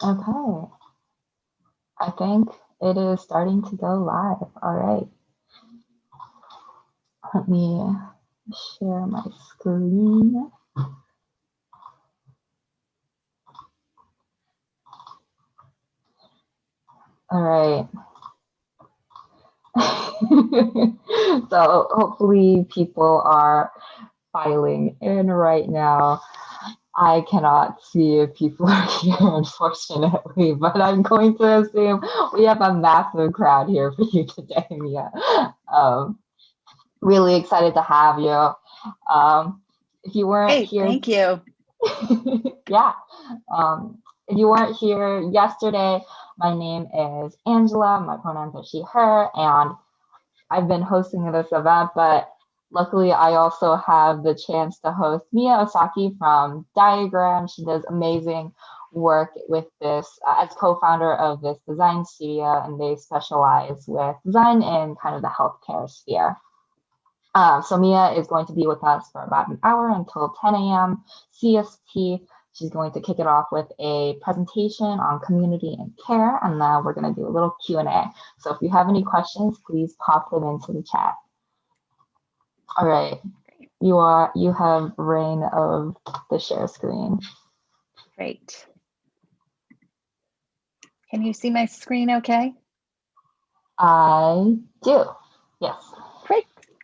Okay, I think it is starting to go live. All right, let me share my screen. All right. So hopefully people are filing in right now. I cannot see if people are here, unfortunately, but I'm going to assume we have a massive crowd here for you today, Mia. Really excited to have you. If you weren't Hey, here, thank you. yeah. If you weren't here yesterday, my name is Angela. My pronouns are she, her, and I've been hosting this event, but luckily I also have the chance to host Mia Osaki from Diagram. She does amazing work with this as co-founder of this design studio, and they specialize with design in kind of the healthcare sphere. So Mia is going to be with us for about an hour until 10 a.m. CST. She's going to kick it off with a presentation on community and care, and then we're going to do a little Q&A. So if you have any questions, please pop them into the chat. All right, you have reign of the share screen. Great. Can you see my screen okay? I do, yes.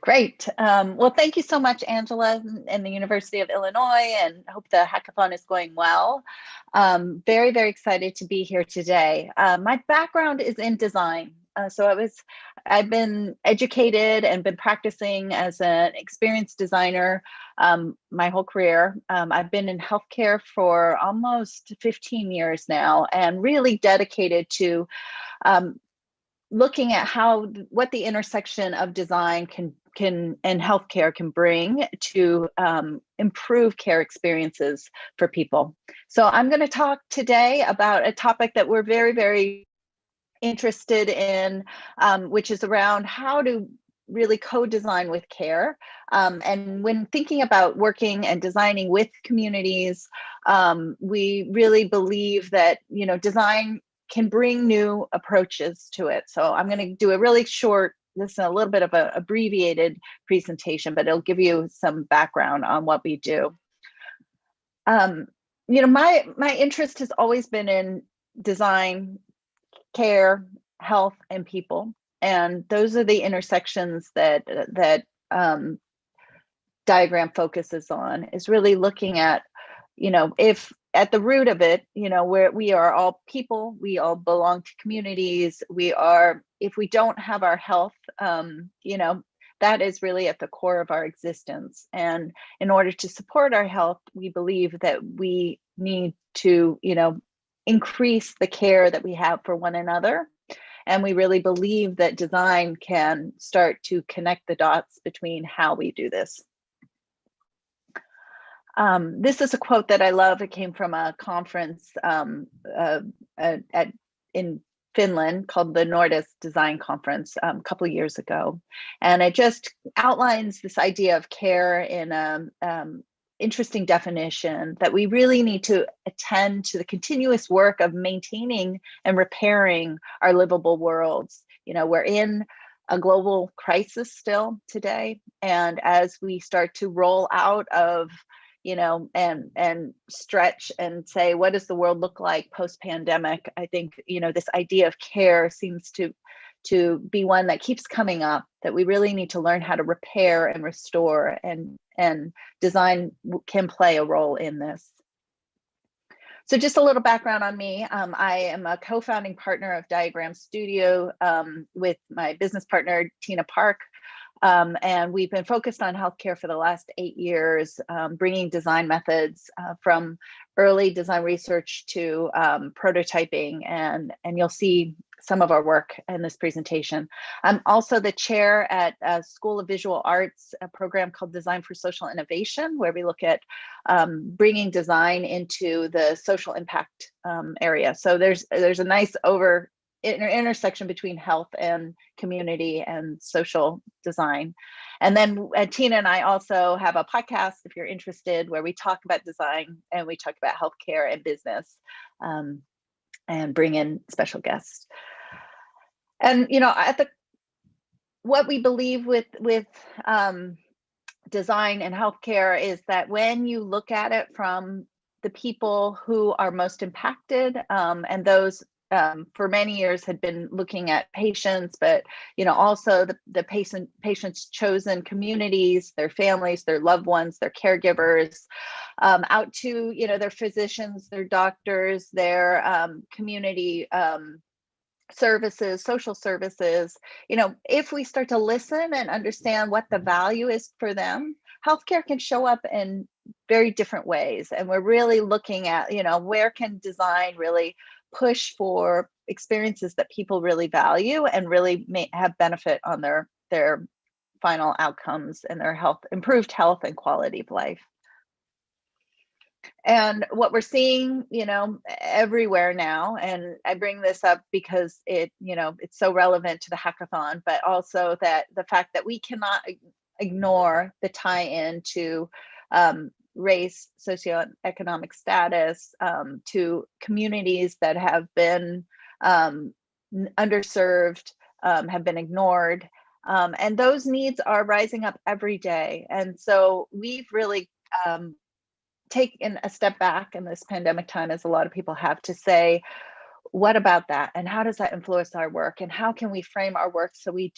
Great. Well, thank you so much, Angela, and the University of Illinois, and I hope the hackathon is going well. Very, very excited to be here today. My background is in design. So I've been educated and been practicing as an experienced designer my whole career. I've been in healthcare for almost 15 years now, and really dedicated to looking at what the intersection of design can and healthcare can bring to improve care experiences for people. So I'm going to talk today about a topic that we're very, very interested in, which is around how to really co-design with care. And when thinking about working and designing with communities, we really believe that, design can bring new approaches to it. So I'm going to do a really short, this is a little bit of an abbreviated presentation, but it'll give you some background on what we do. My interest has always been in design, care, health, and people, and those are the intersections that Diagram focuses on. Is really looking at, if at the root of it, where we are all people, we all belong to communities. If we don't have our health, that is really at the core of our existence. And in order to support our health, we believe that we need to, increase the care that we have for one another. And we really believe that design can start to connect the dots between how we do this. This is a quote that I love. It came from a conference in Finland called the Nordisk Design Conference a couple of years ago. And it just outlines this idea of care in an interesting definition, that we really need to attend to the continuous work of maintaining and repairing our livable worlds. We're in a global crisis still today. And as we start to roll out of and stretch and say, what does the world look like post-pandemic? I think, this idea of care seems to be one that keeps coming up, that we really need to learn how to repair and restore, and design can play a role in this. So just a little background on me. I am a co-founding partner of Diagram Studio with my business partner, Tina Park. And we've been focused on healthcare for the last 8 years, bringing design methods from early design research to prototyping, and you'll see some of our work in this presentation. I'm also the chair at a School of Visual Arts, a program called Design for Social Innovation, where we look at bringing design into the social impact area. So there's a nice intersection between health and community and social design. And then Tina and I also have a podcast, if you're interested, where we talk about design and we talk about healthcare and business. and bring in special guests. And, you know, what we believe with design and healthcare is that when you look at it from the people who are most impacted, and those for many years had been looking at patients, but you know, also the patients' chosen communities, their families, their loved ones, their caregivers, out to, you know, their physicians, their doctors, their community services, social services. You know, if we start to listen and understand what the value is for them, healthcare can show up in very different ways. And we're really looking at, you know, where can design really push for experiences that people really value and really may have benefit on their final outcomes and their health, improved health and quality of life. And what we're seeing, you know, everywhere now, and I bring this up because it, you know, it's so relevant to the hackathon, but also that the fact that we cannot ignore the tie-in to race, socioeconomic status, to communities that have been underserved, have been ignored, and those needs are rising up every day. And so we've really taken a step back in this pandemic time, as a lot of people have, to say, what about that? And how does that influence our work? And how can we frame our work so we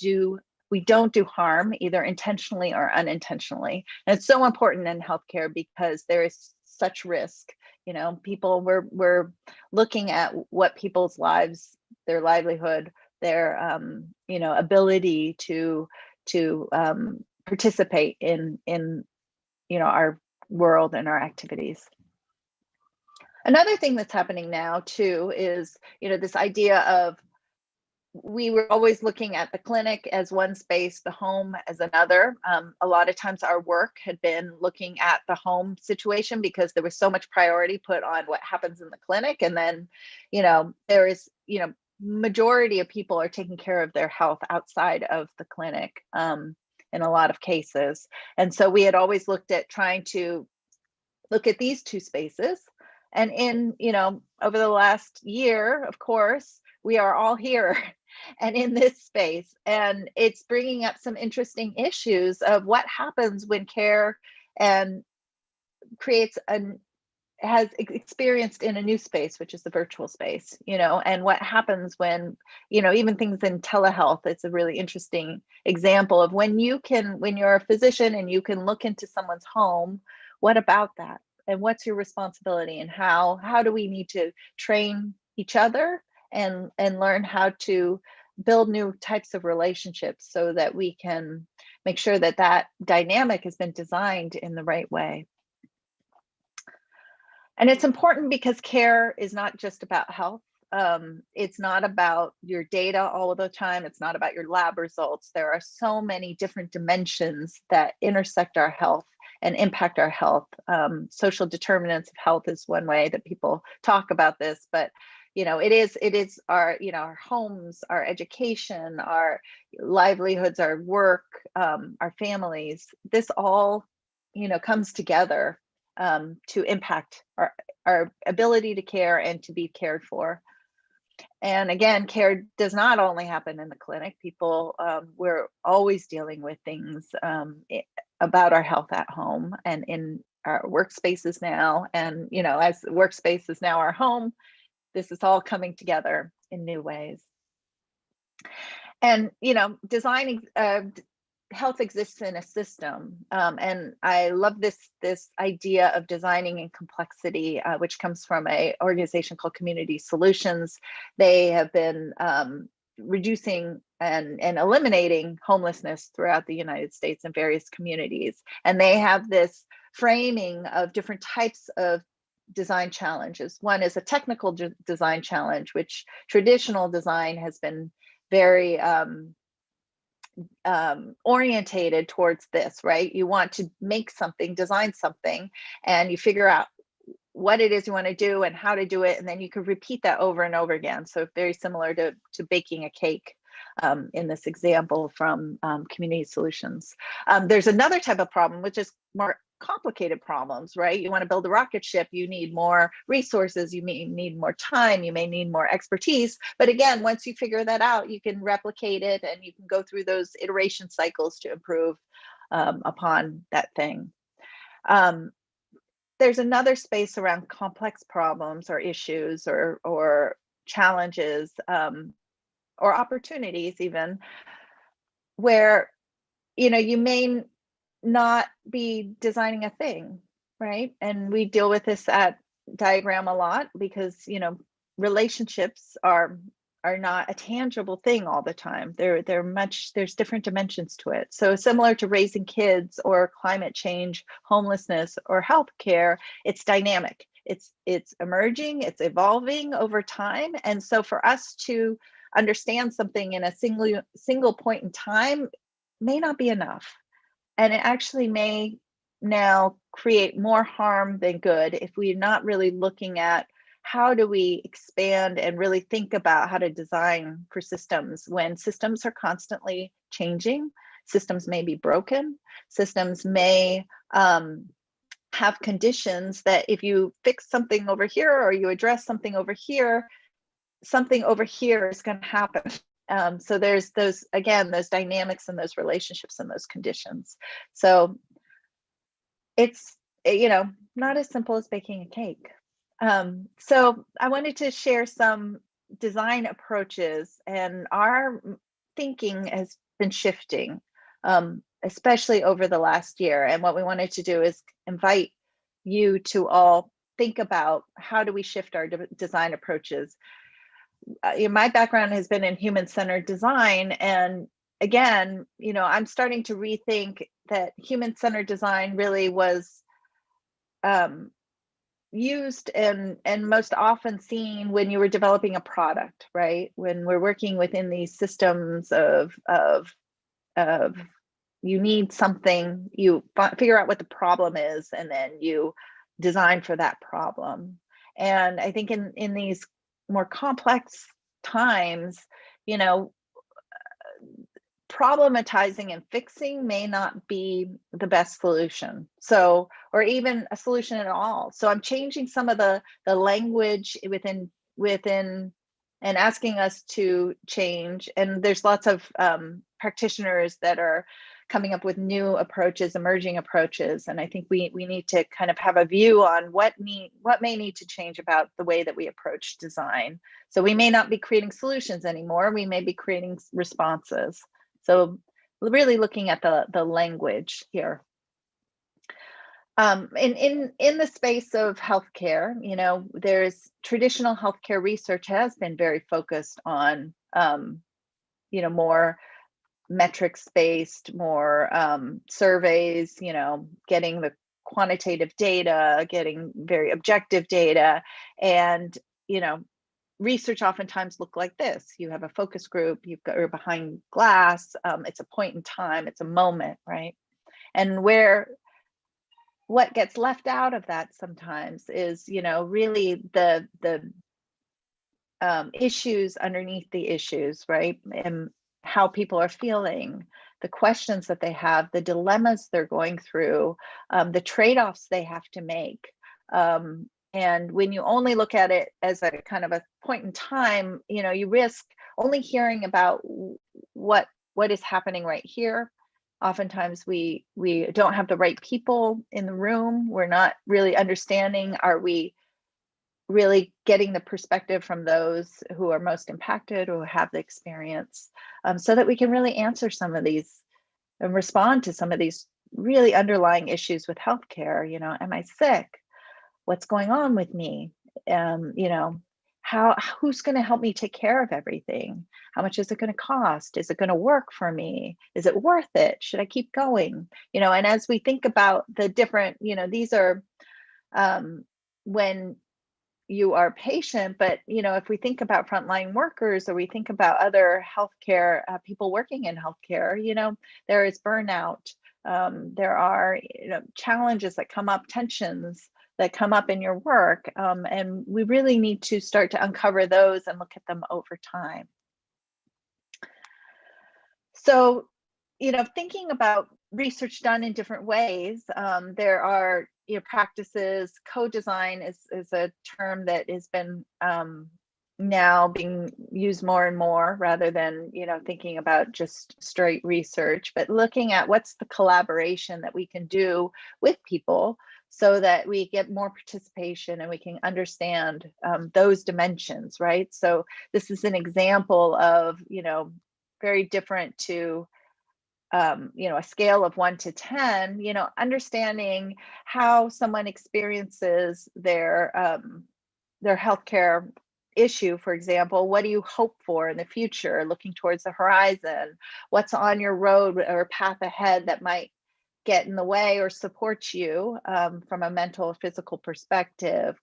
don't do harm, either intentionally or unintentionally? And it's so important in healthcare because there is such risk. You know, we're looking at what people's lives, their livelihood, their you know, ability to participate in you know, our world and our activities. Another thing that's happening now too is, you know, this idea of, we were always looking at the clinic as one space, the home as another. A lot of times our work had been looking at the home situation because there was so much priority put on what happens in the clinic. And then, you know, there is, you know, majority of people are taking care of their health outside of the clinic. In a lot of cases. And so we had always looked at trying to look at these two spaces. And in, you know, over the last year, of course, we are all here and in this space. And it's bringing up some interesting issues of what happens when care and creates has experienced in a new space, which is the virtual space, you know, and what happens when, you know, even things in telehealth. It's a really interesting example of when you're a physician and you can look into someone's home, what about that? And what's your responsibility? And how do we need to train each other and learn how to build new types of relationships so that we can make sure that that dynamic has been designed in the right way. And it's important because care is not just about health. It's not about your data all of the time. It's not about your lab results. There are so many different dimensions that intersect our health and impact our health. Social determinants of health is one way that people talk about this, but you know, it is our, you know, our homes, our education, our livelihoods, our work, our families. This all, you know, comes together to impact our ability to care and to be cared for. And again, care does not only happen in the clinic. People, we're always dealing with things about our health at home and in our workspaces now. And, you know, as workspace is now our home, this is all coming together in new ways. And, you know, designing health exists in a system, and I love this idea of designing in complexity, which comes from an organization called Community Solutions. They have been reducing and eliminating homelessness throughout the United States in various communities, and they have this framing of different types of design challenges. One is a technical design challenge, which traditional design has been very orientated towards this, right? You want to make something, design something, and you figure out what it is you want to do and how to do it, and then you could repeat that over and over again. So very similar to baking a cake in this example from Community Solutions. There's another type of problem, which is more complicated problems, right? You want to build a rocket ship, you need more resources, you may need more time, you may need more expertise. But again, once you figure that out, you can replicate it and you can go through those iteration cycles to improve upon that thing. There's another space around complex problems or issues or challenges or opportunities even, where you may not be designing a thing, right? And we deal with this at Diagram a lot because relationships are not a tangible thing all the time. There's different dimensions to it. So similar to raising kids or climate change, homelessness, or healthcare, it's dynamic. It's emerging, it's evolving over time. And so for us to understand something in a single point in time may not be enough. And it actually may now create more harm than good if we're not really looking at how do we expand and really think about how to design for systems when systems are constantly changing. Systems may be broken. Systems may have conditions that if you fix something over here or you address something over here is going to happen. So there's those dynamics and those relationships and those conditions. So it's, not as simple as baking a cake. So I wanted to share some design approaches, and our thinking has been shifting, especially over the last year. And what we wanted to do is invite you to all think about how do we shift our design approaches. My background has been in human-centered design, and again, I'm starting to rethink that human-centered design really was used and most often seen when you were developing a product, right? When we're working within these systems of you need something, you figure out what the problem is, and then you design for that problem. And I think in these more complex times, problematizing and fixing may not be the best solution. So, or even a solution at all. So I'm changing some of the language within and asking us to change. And there's lots of practitioners that are coming up with new approaches, emerging approaches. And I think we need to kind of have a view on what may need to change about the way that we approach design. So we may not be creating solutions anymore. We may be creating responses. So really looking at the language here. In the space of healthcare, there's traditional healthcare research has been very focused on, more metrics-based, more surveys, getting the quantitative data, getting very objective data. And, research oftentimes look like this. You have a focus group, you're behind glass, it's a point in time, it's a moment, right? And what gets left out of that sometimes is, really the issues underneath the issues, right? And how people are feeling, the questions that they have, the dilemmas they're going through, the trade-offs they have to make. And when you only look at it as a kind of a point in time, you risk only hearing about what is happening right here. Oftentimes we don't have the right people in the room. We're not really understanding, are we really getting the perspective from those who are most impacted or have the experience, so that we can really answer some of these and respond to some of these really underlying issues with healthcare. Am I sick? What's going on with me? Who's going to help me take care of everything? How much is it going to cost? Is it going to work for me? Is it worth it? Should I keep going? And as we think about the different, these are when you are patient, but if we think about frontline workers, or we think about other healthcare people working in healthcare, there is burnout. There are challenges that come up, tensions that come up in your work, and we really need to start to uncover those and look at them over time. So, thinking about research done in different ways. There are practices. Co-design is a term that has been now being used more and more, rather than thinking about just straight research, but looking at what's the collaboration that we can do with people so that we get more participation and we can understand those dimensions, right? So this is an example of very different to a scale of 1 to 10, understanding how someone experiences their healthcare issue. For example, what do you hope for in the future, looking towards the horizon? What's on your road or path ahead that might get in the way or support you from a mental or physical perspective?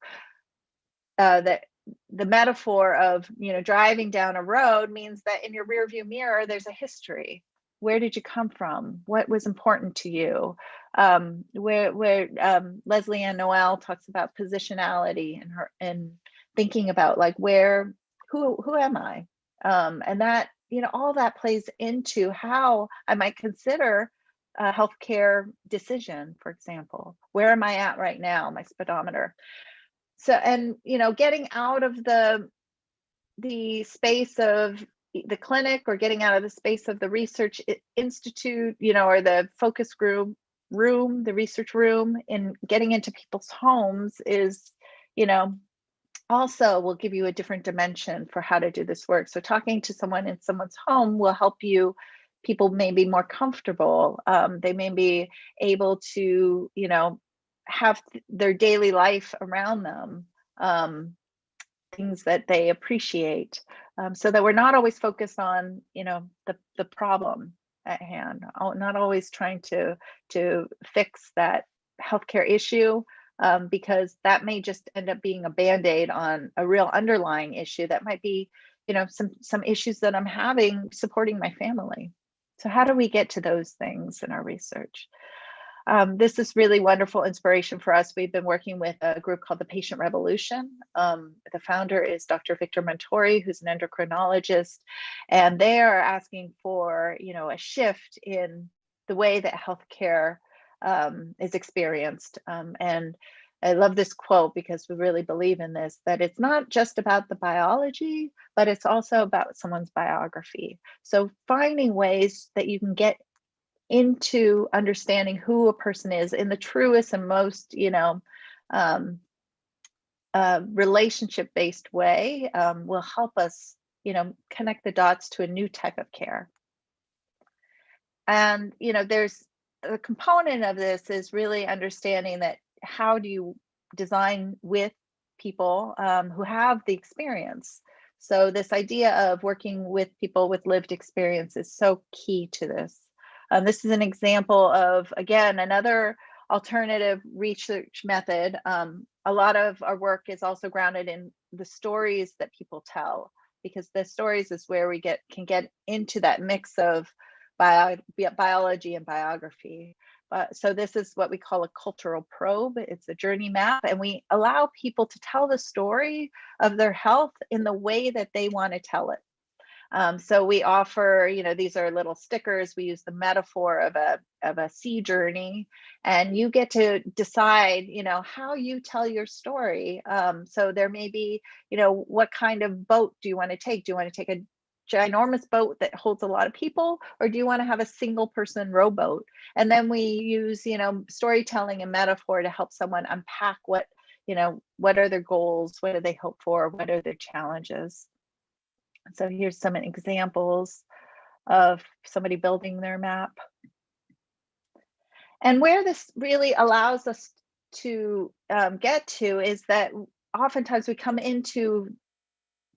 That the metaphor of driving down a road means that in your rearview mirror there's a history. Where did you come from? What was important to you? Where Leslie Ann Noel talks about positionality and thinking about like who am I? And that all that plays into how I might consider a healthcare decision. For example, where am I at right now? My speedometer. So, and getting out of the space of the clinic, or getting out of the space of the research institute, or the focus group room, the research room, and getting into people's homes is, also will give you a different dimension for how to do this work. So talking to someone in someone's home will help people may be more comfortable. They may be able to, have their daily life around them, things that they appreciate, so that we're not always focused on the problem at hand, not always trying to fix that healthcare issue, because that may just end up being a band-aid on a real underlying issue that might be some issues that I'm having supporting my family. So how do we get to those things in our research? This is really wonderful inspiration for us. We've been working with a group called the Patient Revolution. The founder is Dr. Victor Montori, who's an endocrinologist, and they are asking for a shift in the way that healthcare is experienced. And I love this quote because we really believe in this, that it's not just about the biology, but it's also about someone's biography. So finding ways that you can get into understanding who a person is in the truest and most relationship-based way will help us connect the dots to a new type of care. And there's a component of this is really understanding that how do you design with people who have the experience. So this idea of working with people with lived experience is so key to this. This is an example of, again, another alternative research method. A lot of our work is also grounded in the stories that people tell, because the stories is where we can get into that mix of biology and biography. So this is what we call a cultural probe. It's a journey map, and we allow people to tell the story of their health in the way that they want to tell it. So we offer, these are little stickers. We use the metaphor of a sea journey, and you get to decide, how you tell your story. So there may be, what kind of boat do you want to take? Do you want to take a ginormous boat that holds a lot of people, or do you want to have a single person rowboat? And then we use, storytelling and metaphor to help someone unpack what are their goals? What do they hope for? What are their challenges? So here's some examples of somebody building their map. And where this really allows us to get to is that oftentimes we come into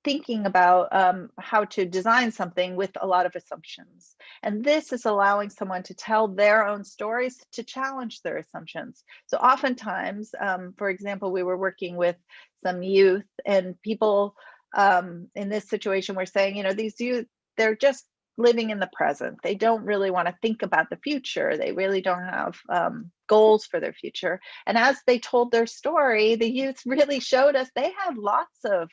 thinking about how to design something with a lot of assumptions. And this is allowing someone to tell their own stories to challenge their assumptions. So oftentimes, for example, we were working with some youth, and people in this situation were saying, these youth, they're just living in the present. They don't really want to think about the future. They really don't have goals for their future. And as they told their story, the youth really showed us they have lots of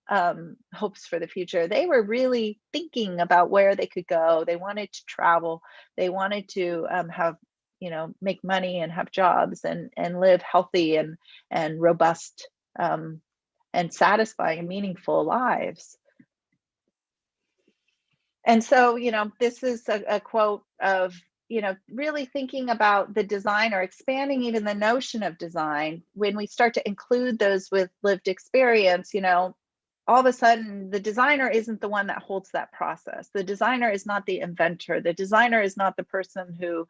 hopes for the future. They were really thinking about where they could go. They wanted to travel. They wanted to have, make money and have jobs and live healthy and robust and satisfying and meaningful lives. And so, this is a quote of, really thinking about the design, or expanding even the notion of design. When we start to include those with lived experience, all of a sudden the designer isn't the one that holds that process. The designer is not the inventor. The designer is not the person who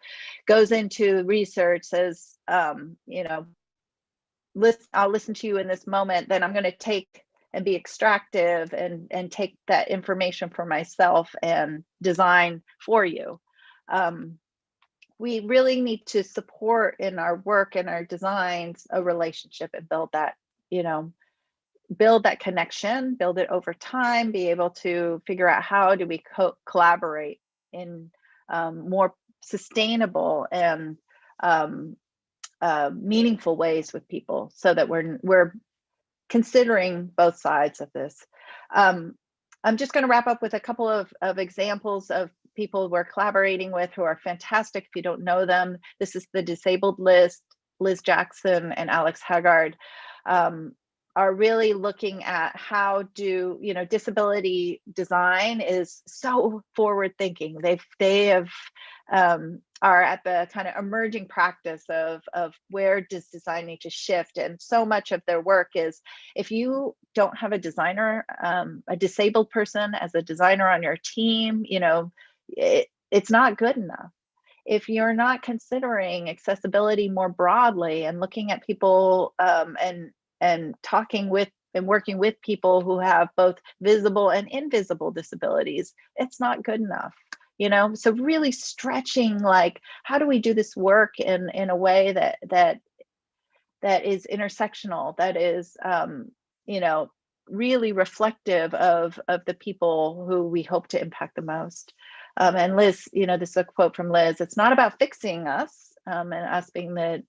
goes into research, says, I'll listen to you in this moment, then I'm going to take and be extractive and take that information for myself and design for you. We really need to support in our work and our designs a relationship and build that, build that connection, build it over time, be able to figure out how do we collaborate in more sustainable and meaningful ways with people, so that we're considering both sides of this. I'm just going to wrap up with a couple of examples of people we're collaborating with who are fantastic. If you don't know them, this is the disabled list. Liz Jackson and Alex Haggard are really looking at how do, disability design is so forward thinking. They have are at the kind of emerging practice of where does design need to shift. And so much of their work is, if you don't have a designer, a disabled person as a designer on your team, it's not good enough. If you're not considering accessibility more broadly and looking at people and talking with and working with people who have both visible and invisible disabilities, it's not good enough. So really stretching, like, how do we do this work in a way that is intersectional, that is really reflective of the people who we hope to impact the most. And Liz, this is a quote from Liz: "It's not about fixing us and us being the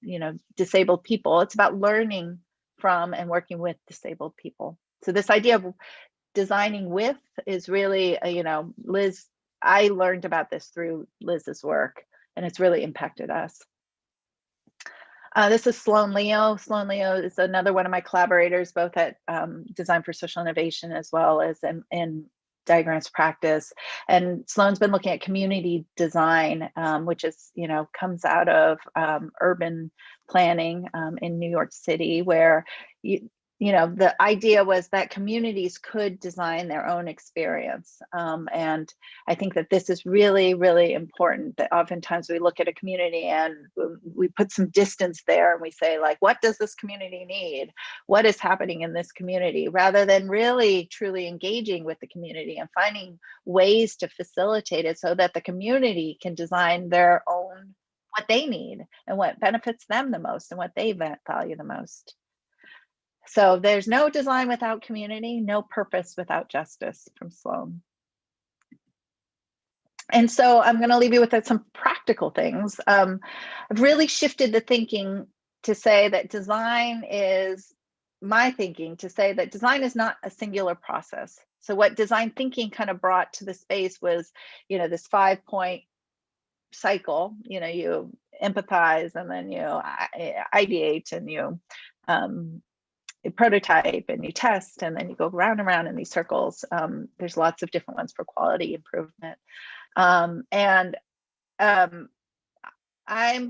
disabled people. It's about learning from and working with disabled people." So this idea of designing with is really Liz. I learned about this through Liz's work, and it's really impacted us. This is Sloan Leo. Sloan Leo is another one of my collaborators, both at Design for Social Innovation as well as in Diagrams Practice. And Sloan's been looking at community design, which is, comes out of urban planning in New York City, where the idea was that communities could design their own experience. And I think that this is really, really important, that oftentimes we look at a community and we put some distance there and we say, like, what does this community need? What is happening in this community? Rather than really truly engaging with the community and finding ways to facilitate it so that the community can design their own, what they need and what benefits them the most and what they value the most. So there's no design without community, no purpose without justice, from Sloan. And so I'm going to leave you with some practical things. I've really shifted the thinking to say that design is, my thinking to say that design is not a singular process. So what design thinking kind of brought to the space was, this 5-point cycle. You empathize, and then you ideate, and you prototype, and you test, and then you go round and round in these circles. There's lots of different ones for quality improvement. I'm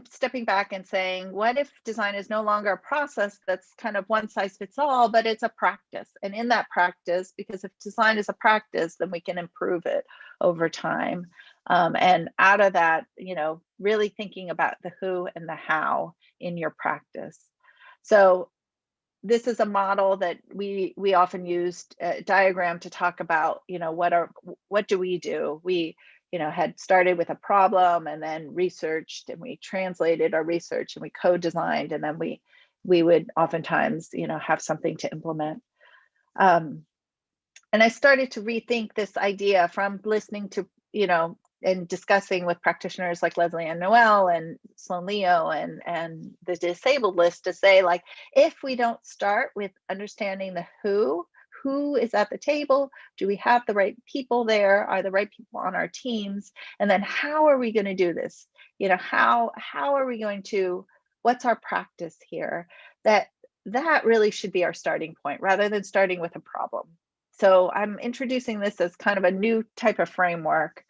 stepping back and saying, what if design is no longer a process that's kind of one size fits all, but it's a practice? And in that practice, because if design is a practice, then we can improve it over time. And out of that, really thinking about the who and the how in your practice. So this is a model that we often used, a diagram, to talk about, what do we do? We, had started with a problem and then researched, and we translated our research, and we co-designed, and then we would oftentimes, have something to implement. And I started to rethink this idea from listening to, and discussing with practitioners like Leslie Ann Noel and Sloan Leo and the disabled list, to say, like, if we don't start with understanding the who who is at the table? Do we have the right people there? Are the right people on our teams? And then how are we going to do this? How are we going to, what's our practice here? That really should be our starting point rather than starting with a problem. So I'm introducing this as kind of a new type of framework.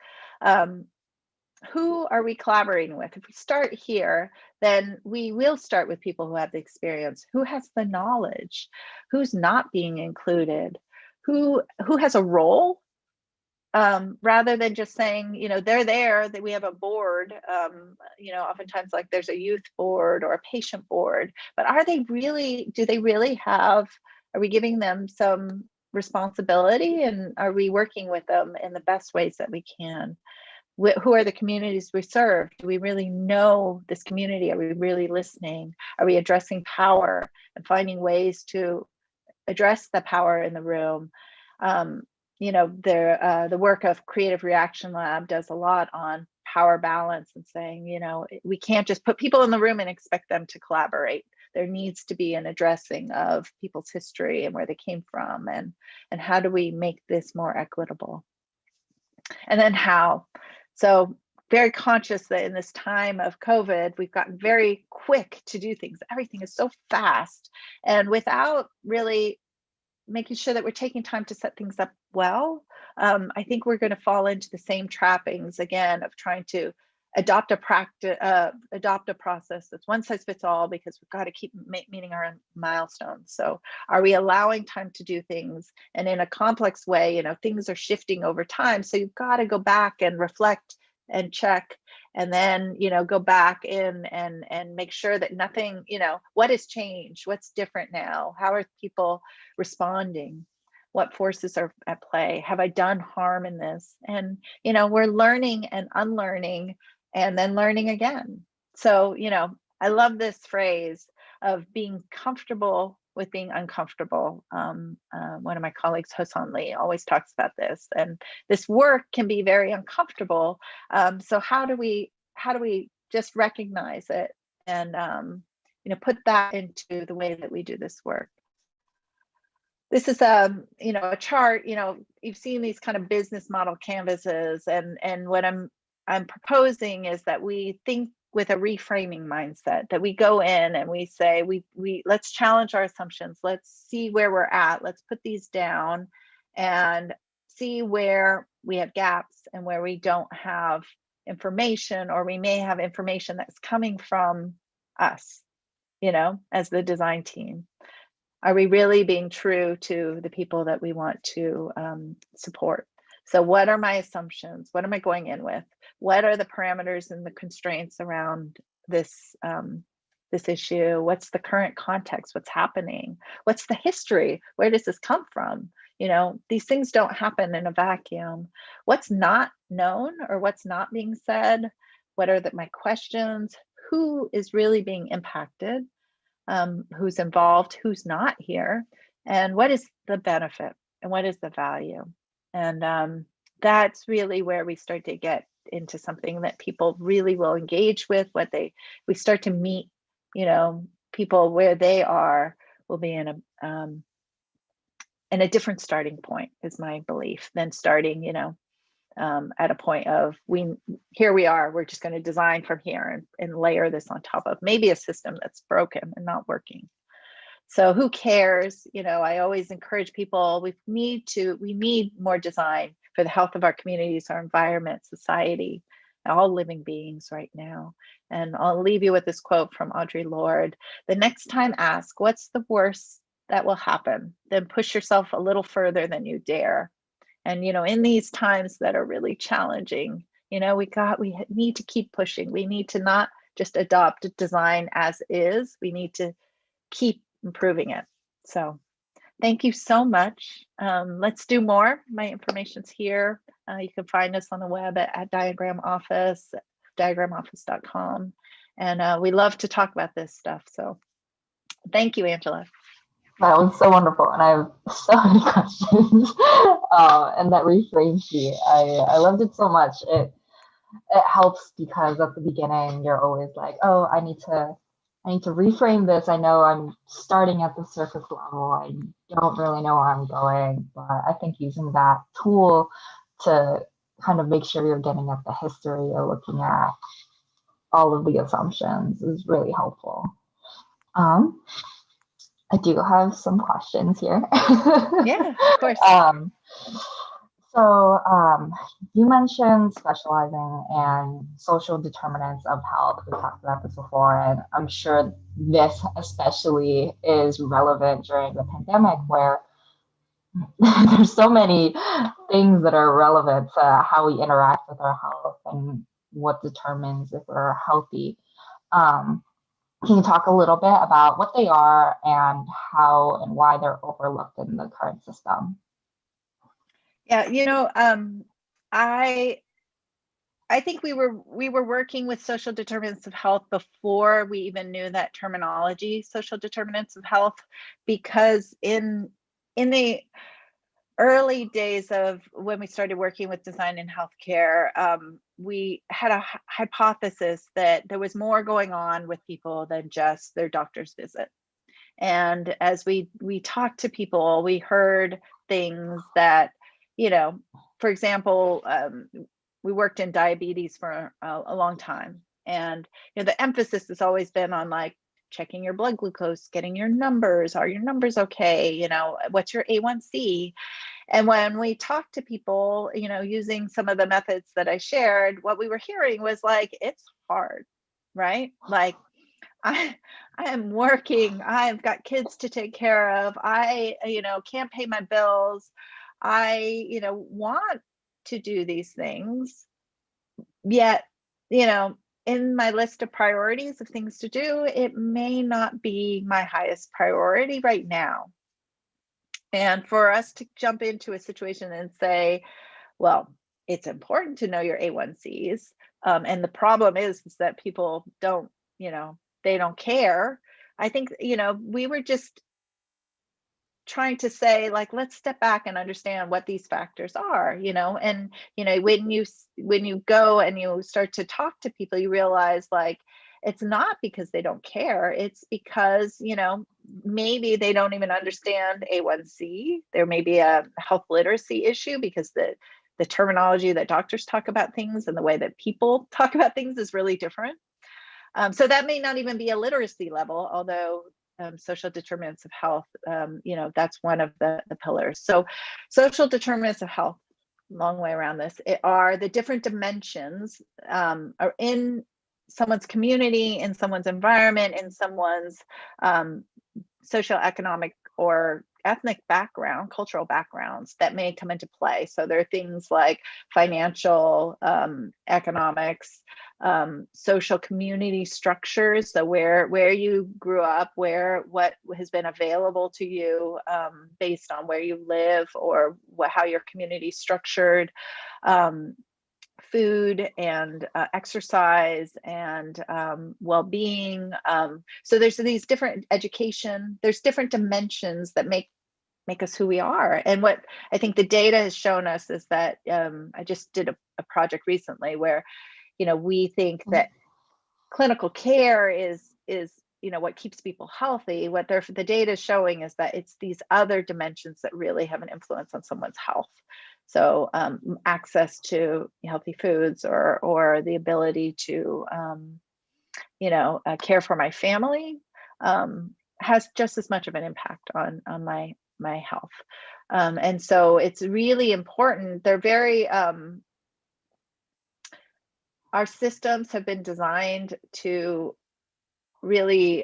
Who are we collaborating with? If we start here, then we will start with people who have the experience, who has the knowledge, who's not being included, who has a role, rather than just saying, they're there, that we have a board, oftentimes like there's a youth board or a patient board, but do they really have, are we giving them some responsibility, and are we working with them in the best ways that we can? Who are the communities we serve? Do we really know this community? Are we really listening? Are we addressing power and finding ways to address the power in the room? The work of Creative Reaction Lab does a lot on power balance and saying, we can't just put people in the room and expect them to collaborate. There needs to be an addressing of people's history and where they came from, and how do we make this more equitable? And then how? So very conscious that in this time of COVID, we've gotten very quick to do things. Everything is so fast, and without really making sure that we're taking time to set things up well, I think we're going to fall into the same trappings again of trying to adopt a process that's one size fits all, because we've got to keep meeting our milestones. So are we allowing time to do things? And in a complex way, things are shifting over time. So you've got to go back and reflect and check, and then, go back in and make sure that nothing, what has changed? What's different now? How are people responding? What forces are at play? Have I done harm in this? And, we're learning and unlearning and then learning again. So, I love this phrase of being comfortable with being uncomfortable. One of my colleagues, Hosan Lee, always talks about this, and this work can be very uncomfortable. So how do we just recognize it and put that into the way that we do this work? This is a chart. You've seen these kind of business model canvases, and what I'm proposing is that we think with a reframing mindset, that we go in and we say, let's challenge our assumptions. Let's see where we're at. Let's put these down and see where we have gaps and where we don't have information, or we may have information that's coming from us, as the design team. Are we really being true to the people that we want to support? So what are my assumptions? What am I going in with? What are the parameters and the constraints around this issue? What's the current context? What's happening? What's the history? Where does this come from? These things don't happen in a vacuum. What's not known or what's not being said? What are my questions? Who is really being impacted? Who's involved? Who's not here? And what is the benefit? And what is the value? And that's really where we start to get into something that people really will engage with. We start to meet, people where they are, will be in a different starting point, is my belief, than starting, at a point of here we are, we're just going to design from here and layer this on top of maybe a system that's broken and not working. So who cares? I always encourage people, we need more design for the health of our communities, our environment, society, all living beings right now. And I'll leave you with this quote from Audre Lorde: the next time ask, what's the worst that will happen? Then push yourself a little further than you dare. And, in these times that are really challenging, we need to keep pushing. We need to not just adopt design as is. We need to keep improving it. So thank you so much. Let's do more. My information's here. You can find us on the web at Diagram Office, diagramoffice.com. And we love to talk about this stuff. So thank you, Angela. That was so wonderful, and I have so many questions. And that reframe sheet, I loved it so much. It helps because at the beginning you're always like, oh, I need to I need to reframe this. I know I'm starting at the surface level. I don't really know where I'm going, but I think using that tool to kind of make sure you're getting at the history or looking at all of the assumptions is really helpful. I do have some questions here. Yeah, of course. You mentioned specializing in social determinants of health. We talked about this before, and I'm sure this especially is relevant during the pandemic where there's so many things that are relevant to how we interact with our health and what determines if we're healthy. Can you talk a little bit about what they are and how and why they're overlooked in the current system? Yeah, I think we were working with social determinants of health before we even knew that terminology, social determinants of health, because in the early days of when we started working with design in healthcare, we had a hypothesis that there was more going on with people than just their doctor's visit. And as we talked to people, we heard things that, for example, we worked in diabetes for a long time. And the emphasis has always been on like checking your blood glucose, getting your numbers. Are your numbers okay? What's your A1C? And when we talked to people, using some of the methods that I shared, what we were hearing was like, it's hard, right? Like, I am working. I've got kids to take care of. I, can't pay my bills. I, want to do these things. Yet, in my list of priorities of things to do, it may not be my highest priority right now. And for us to jump into a situation and say, well, it's important to know your A1Cs. And the problem is that people don't, they don't care. I think, we were just trying to say, like, let's step back and understand what these factors are, and, when you go and you start to talk to people, you realize like, it's not because they don't care. It's because, maybe they don't even understand A1C. There may be a health literacy issue because the terminology that doctors talk about things and the way that people talk about things is really different. So that may not even be a literacy level, although social determinants of health, that's one of the pillars. So social determinants of health, long way around this, are the different dimensions are in someone's community, in someone's environment, in someone's socioeconomic or ethnic background, cultural backgrounds that may come into play. So there are things like financial, economics, social community structures. So where you grew up, what has been available to you based on where you live or how your community is structured. Food and exercise and well-being. So there's these different education, there's different dimensions that make us who we are. And what I think the data has shown us is that I just did a project recently where, we think that clinical care is what keeps people healthy. What the data is showing is that it's these other dimensions that really have an influence on someone's health. So access to healthy foods or the ability to, care for my family has just as much of an impact on my health. And so it's really important. They're very, our systems have been designed to really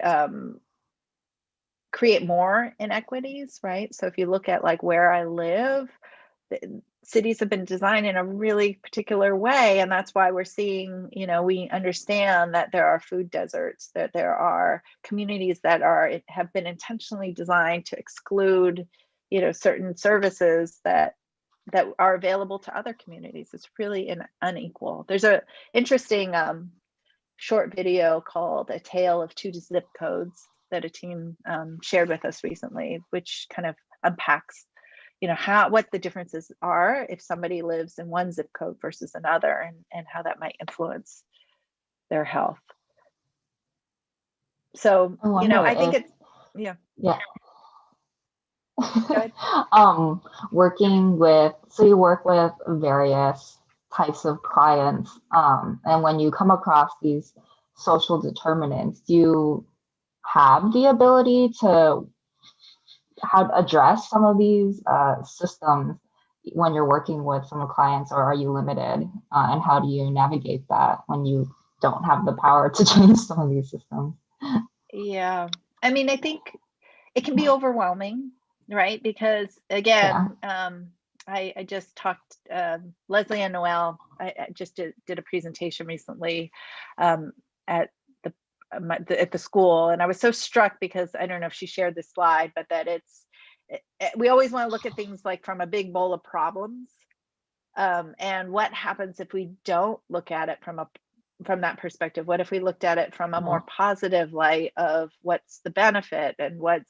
create more inequities, right? So if you look at like where I live, cities have been designed in a really particular way, and that's why we're seeing, we understand that there are food deserts, that there are communities that have been intentionally designed to exclude, certain services that are available to other communities. It's really unequal. There's a interesting short video called A Tale of Two Zip Codes that a team shared with us recently, which kind of unpacks what the differences are if somebody lives in one zip code versus another, and how that might influence their health. So, I wonder I think if, it's, yeah, yeah. go ahead. Working with, so you work with various types of clients, and when you come across these social determinants, do you have the ability to address some of these systems when you're working with some clients, or are you limited? And how do you navigate that when you don't have the power to change some of these systems? Yeah. I mean, I think it can be overwhelming, right? Because Yeah. again, I just talked, Leslie and Noel, I just did a presentation recently at at the school, and I was so struck because I don't know if she shared this slide, but that we always want to look at things like from a big bowl of problems, and what happens if we don't look at it from that perspective. What if we looked at it from a more positive light of what's the benefit and what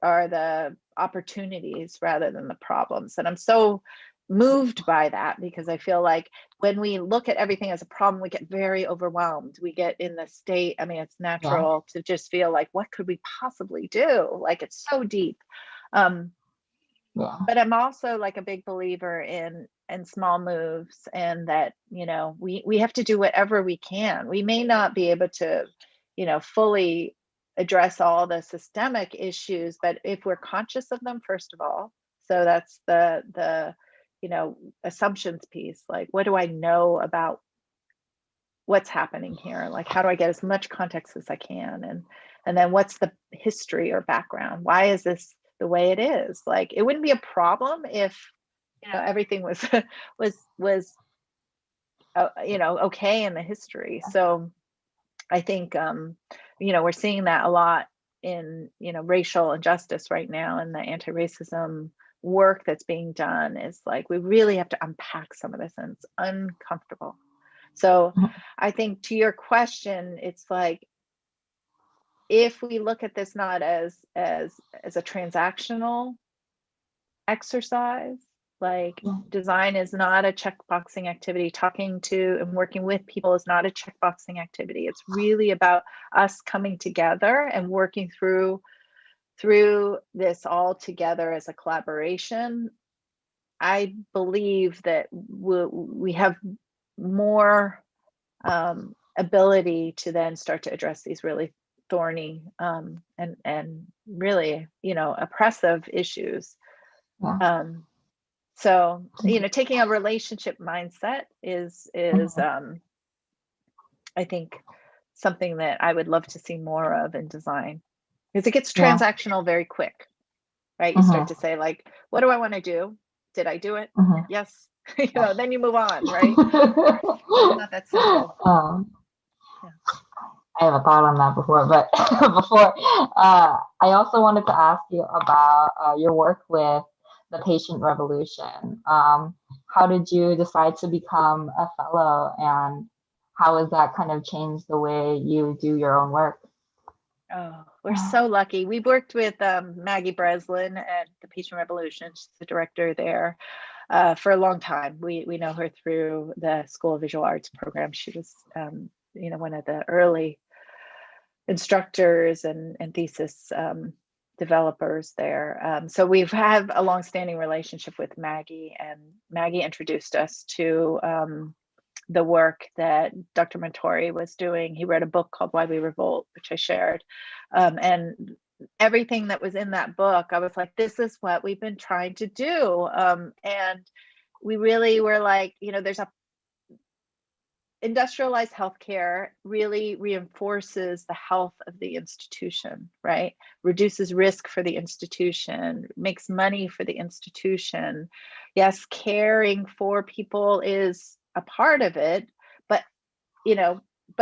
are the opportunities rather than the problems? And I'm so moved by that, because I feel like when we look at everything as a problem, we get very overwhelmed. We get in the state, I mean, it's natural to just feel like, what could we possibly do? Like, it's so deep. But I'm also like a big believer in small moves, and that, we have to do whatever we can. We may not be able to, fully address all the systemic issues, but if we're conscious of them, first of all, so that's the assumptions piece. Like, what do I know about what's happening here? Like, how do I get as much context as I can? And then what's the history or background? Why is this the way it is? Like, it wouldn't be a problem if everything was okay in the history. So I think we're seeing that a lot in racial injustice right now, and the anti-racism work that's being done is like, we really have to unpack some of this, and it's uncomfortable. So I think, to your question, it's like, if we look at this not as a transactional exercise, like, design is not a checkboxing activity. Talking to and working with people is not a checkboxing activity. It's really about us coming together and working through this all together as a collaboration. I believe that we have more ability to then start to address these really thorny and really oppressive issues. So taking a relationship mindset is I think something that I would love to see more of in design, because it gets transactional very quick, right? You start to say, like, what do I want to do? Did I do it? Yes. Then you move on, right? It's not that simple. I haven't thought on that before, but I also wanted to ask you about your work with the Patient Revolution. How did you decide to become a fellow, and how has that kind of changed the way you do your own work? Oh, we're so lucky. We've worked with Maggie Breslin at the Patient Revolution. She's the director there for a long time. We know her through the School of Visual Arts program. She was one of the early instructors and thesis developers there. So we've had a long-standing relationship with Maggie, and Maggie introduced us to the work that Dr. Montori was doing. He wrote a book called Why We Revolt, which I shared. And everything that was in that book, I was like, this is what we've been trying to do. And we really were like, there's industrialized healthcare really reinforces the health of the institution, right? Reduces risk for the institution, makes money for the institution. Yes, caring for people is a part of it, but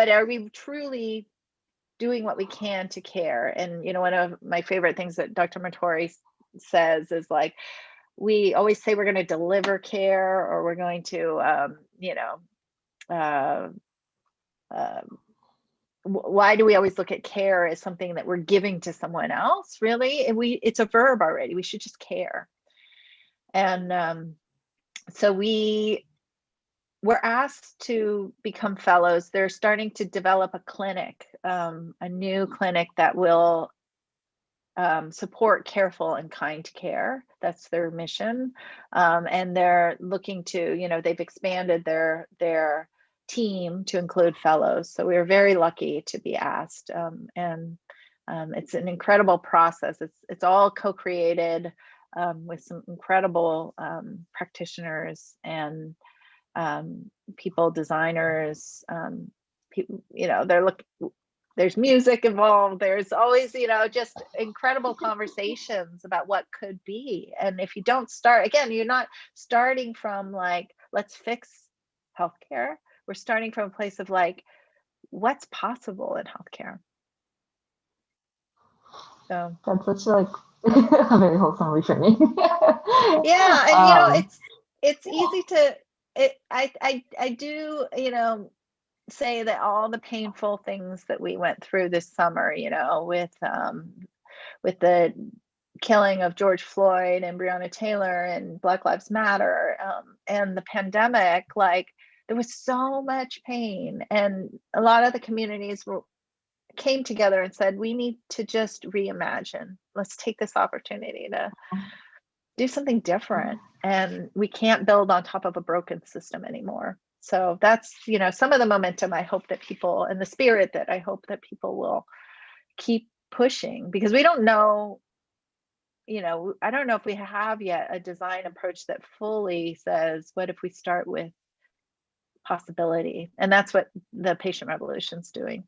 are we truly doing what we can to care? And one of my favorite things that Dr. Montori says is, like, we always say we're going to deliver care, or we're going to why do we always look at care as something that we're giving to someone else? Really, it's a verb already. We should just care. And so we we're asked to become fellows. They're starting to develop a clinic, a new clinic that will support careful and kind care. That's their mission. And they're looking to, they've expanded their team to include fellows. So we were very lucky to be asked. And it's an incredible process. It's all co-created with some incredible practitioners and people, designers, people, there's music involved. There's always, just incredible conversations about what could be. And if you don't start, again, you're not starting from like, let's fix healthcare. We're starting from a place of like, what's possible in healthcare. So that's such like a very wholesome reframing. Yeah, and it's easy to. I do say that all the painful things that we went through this summer, with the killing of George Floyd and Breonna Taylor and Black Lives Matter, and the pandemic, like there was so much pain, and a lot of the communities came together and said, we need to just reimagine. Let's take this opportunity to do something different, and we can't build on top of a broken system anymore. So that's, some of the momentum I hope that people, and the spirit that I hope that people will keep pushing, because we don't know, I don't know if we have yet a design approach that fully says, what if we start with possibility? And that's what the patient revolution's doing.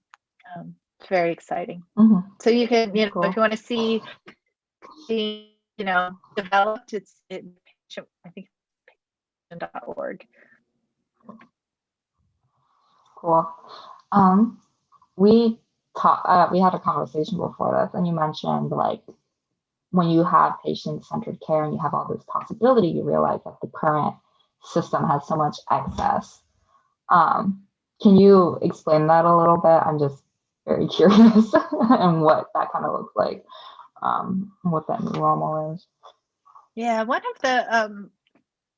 It's very exciting. So you can, Cool. if you want to see, developed, I think patient.org. Cool. We had a conversation before this, and you mentioned like when you have patient-centered care and you have all this possibility, you realize that the current system has so much excess. Can you explain that a little bit? I'm just very curious and what that kind of looks like, what that new normal is. Yeah, one of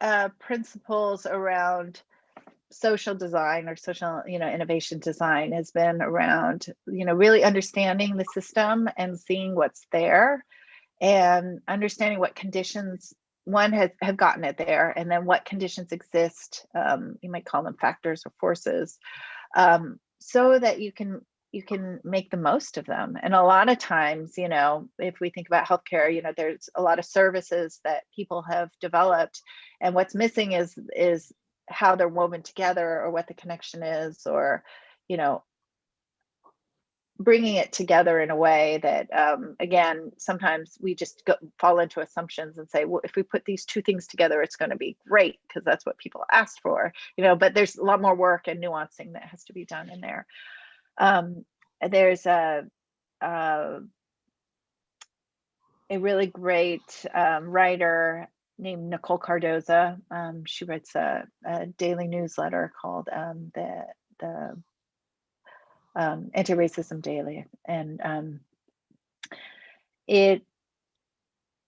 the principles around social design or social, innovation design has been around, really understanding the system and seeing what's there and understanding what conditions have gotten it there, and then what conditions exist, you might call them factors or forces, so that you can make the most of them. And a lot of times, if we think about healthcare, there's a lot of services that people have developed, and what's missing is how they're woven together, or what the connection is, or bringing it together in a way that, again, sometimes we just fall into assumptions and say, well, if we put these two things together, it's going to be great because that's what people asked for, but there's a lot more work and nuancing that has to be done in there. There's a really great writer named Nicole Cardoza. She writes a daily newsletter called the Anti-Racism Daily, and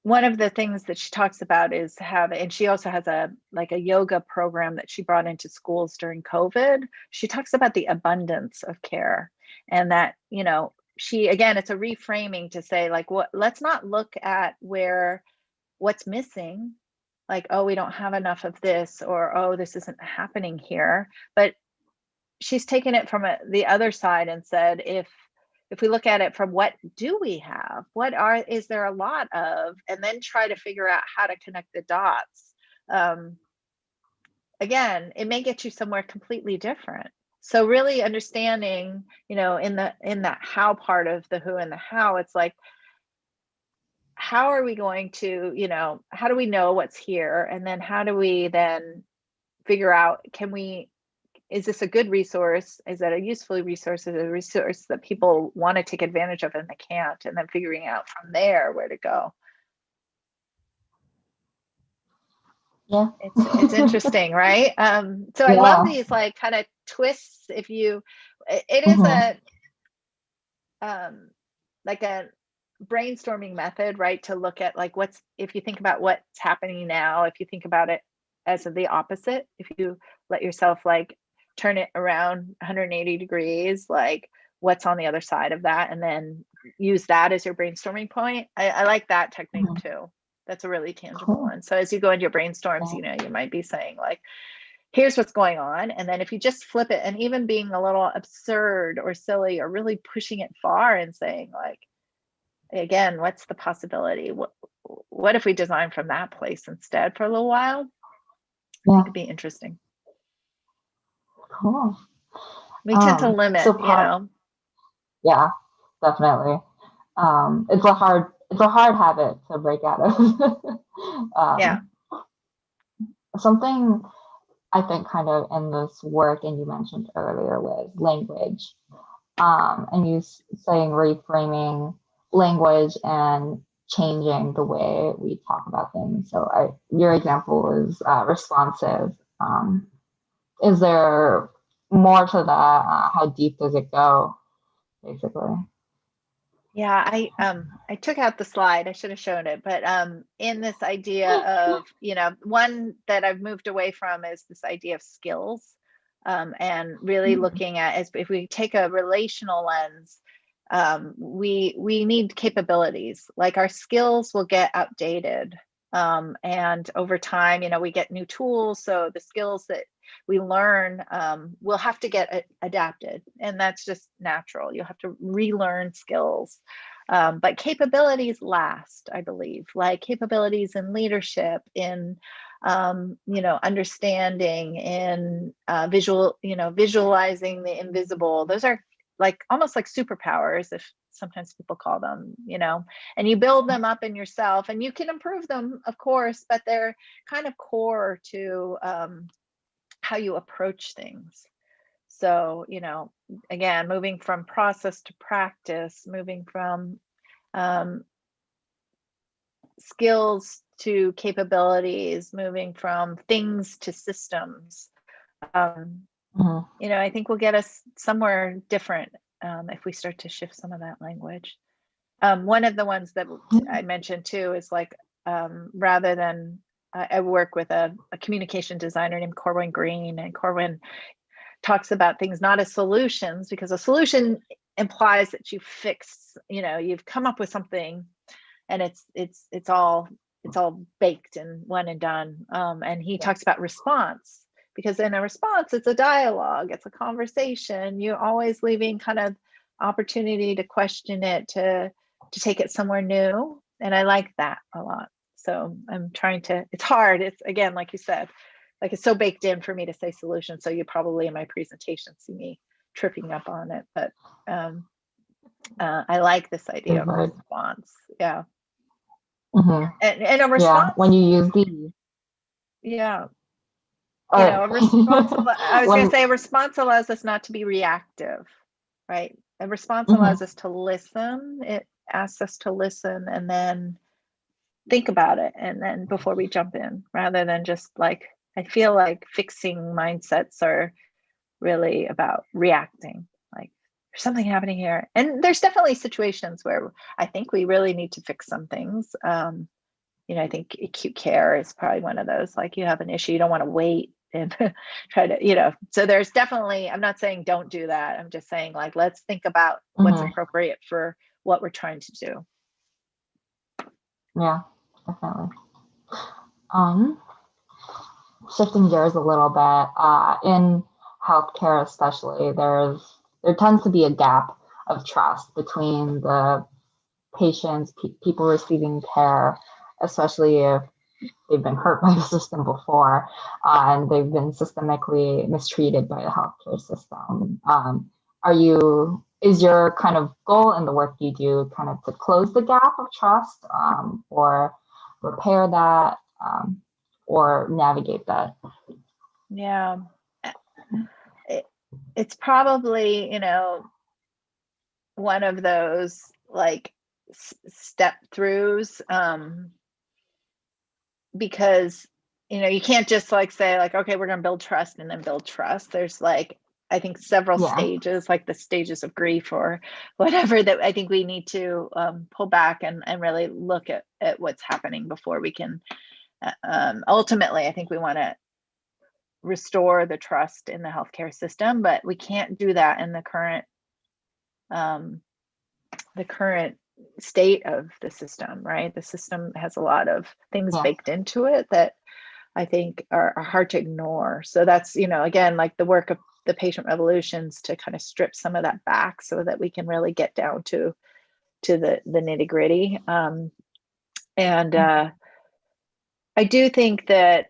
one of the things that she talks about is and she also has a yoga program that she brought into schools during COVID. She talks about the abundance of care, and that, it's a reframing to say, like, let's not look at what's missing, like, oh, we don't have enough of this, or, oh, this isn't happening here. But she's taken it from the other side and said, if we look at it from what do we have, is there a lot of, and then try to figure out how to connect the dots. Again, it may get you somewhere completely different. So really understanding, in that how part of the who and the how, it's like, how are we going to, how do we know what's here? And then how do we then figure out, is this a good resource? Is that a useful resource? Is it a resource that people want to take advantage of and they can't? And then figuring out from there where to go. Yeah, it's interesting, right? So I love these like kind of twists. It is like a brainstorming method, right? To look at like if you think about what's happening now, if you think about it as the opposite. If you let yourself like turn it around 180 degrees, like what's on the other side of that, and then use that as your brainstorming point. I like that technique too. That's a really tangible one. So as you go into your brainstorms, you know, you might be saying like, here's what's going on. And then if you just flip it, and even being a little absurd or silly or really pushing it far and saying like, again, what's the possibility? What if we design from that place instead for a little while? I think it'd be interesting. Cool. We tend to limit, so you know. Yeah, definitely. It's a hard habit to break out of. Yeah. Something I think kind of in this work, and you mentioned earlier, was language. And you saying reframing language and changing the way we talk about things. So your example is responsive. Is there more to that? How deep does it go, basically? Yeah, I took out the slide. I should have shown it, but in this idea of, you know, one that I've moved away from is this idea of skills, and really looking at, as if we take a relational lens, we need capabilities. Like our skills will get outdated, and over time, you know, we get new tools, so the skills that we learn will have to get adapted, and that's just natural. You'll have to relearn skills, but capabilities last, I believe. Like capabilities in leadership, in you know, understanding, in visualizing the invisible. Those are like almost like superpowers, if sometimes people call them, you know, and you build them up in yourself, and you can improve them, of course, but they're kind of core to how you approach things. So, you know, again, moving from process to practice, moving from skills to capabilities, moving from things to systems. You know, I think will get us somewhere different if we start to shift some of that language. One of the ones that I mentioned too is like, rather than, I work with a communication designer named Corwin Green, and Corwin talks about things not as solutions, because a solution implies that you fix, you know, you've come up with something and it's all baked and one and done. And he talks about response, because in a response, it's a dialogue, it's a conversation. You're always leaving kind of opportunity to question it, to take it somewhere new. And I like that a lot. So I'm trying to, it's hard. It's, again, like you said, like it's so baked in for me to say solution. So you probably in my presentation see me tripping up on it, but I like this idea of response. Yeah. And a response. Yeah, when you use the. Yeah. You know, a response, I was going to say a response allows us not to be reactive, right? A response allows us to listen. It asks us to listen and then think about it, and then before we jump in, rather than just like, I feel like fixing mindsets are really about reacting, like there's something happening here. And there's definitely situations where I think we really need to fix some things. You know, I think acute care is probably one of those, like you have an issue, you don't want to wait and try to, you know, so there's definitely, I'm not saying don't do that. I'm just saying like, let's think about what's appropriate for what we're trying to do. Yeah, definitely. Shifting gears a little bit, in healthcare especially, there tends to be a gap of trust between the patients, people receiving care, especially if they've been hurt by the system before, and they've been systemically mistreated by the healthcare system. Is your kind of goal in the work you do kind of to close the gap of trust, or repair that, or navigate that? Yeah, it's probably, you know, one of those like step throughs, because, you know, you can't just like say like, okay, we're going to build trust and then build trust. There's like, I think several stages, like the stages of grief or whatever, that I think we need to pull back and really look at what's happening before we can ultimately, I think we want to restore the trust in the healthcare system, but we can't do that in the current state of the system, right? The system has a lot of things baked into it that I think are hard to ignore. So that's, again, like the work of the patient revolutions to kind of strip some of that back so that we can really get down to the nitty gritty. I do think that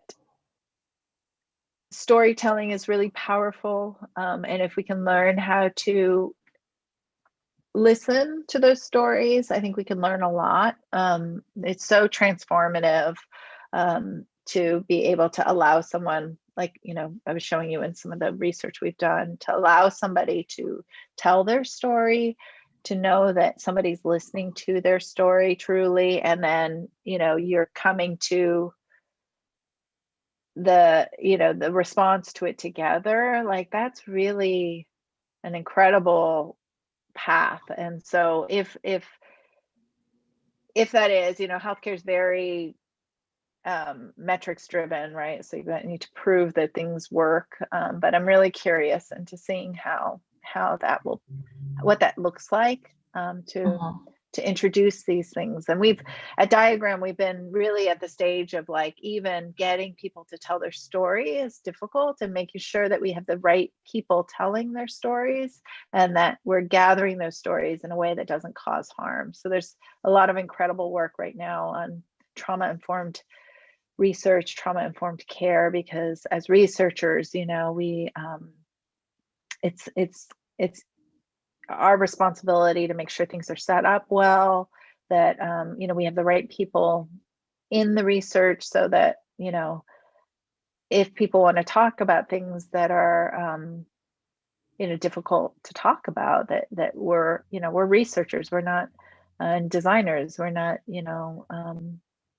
storytelling is really powerful. And if we can learn how to listen to those stories, I think we can learn a lot. It's so transformative to be able to allow someone, like, I was showing you in some of the research we've done, to allow somebody to tell their story, to know that somebody's listening to their story truly, and then, you're coming to the response to it together. Like, that's really an incredible path. And so if that is, healthcare is very metrics driven, right? So you need to prove that things work. But I'm really curious into seeing what that looks like to introduce these things. And at Diagram, we've been really at the stage of, like, even getting people to tell their story is difficult, and making sure that we have the right people telling their stories, and that we're gathering those stories in a way that doesn't cause harm. So there's a lot of incredible work right now on trauma-informed research, trauma-informed care, because as researchers, it's our responsibility to make sure things are set up well, that we have the right people in the research, so that if people want to talk about things that are difficult to talk about, that we're researchers, we're not designers, we're not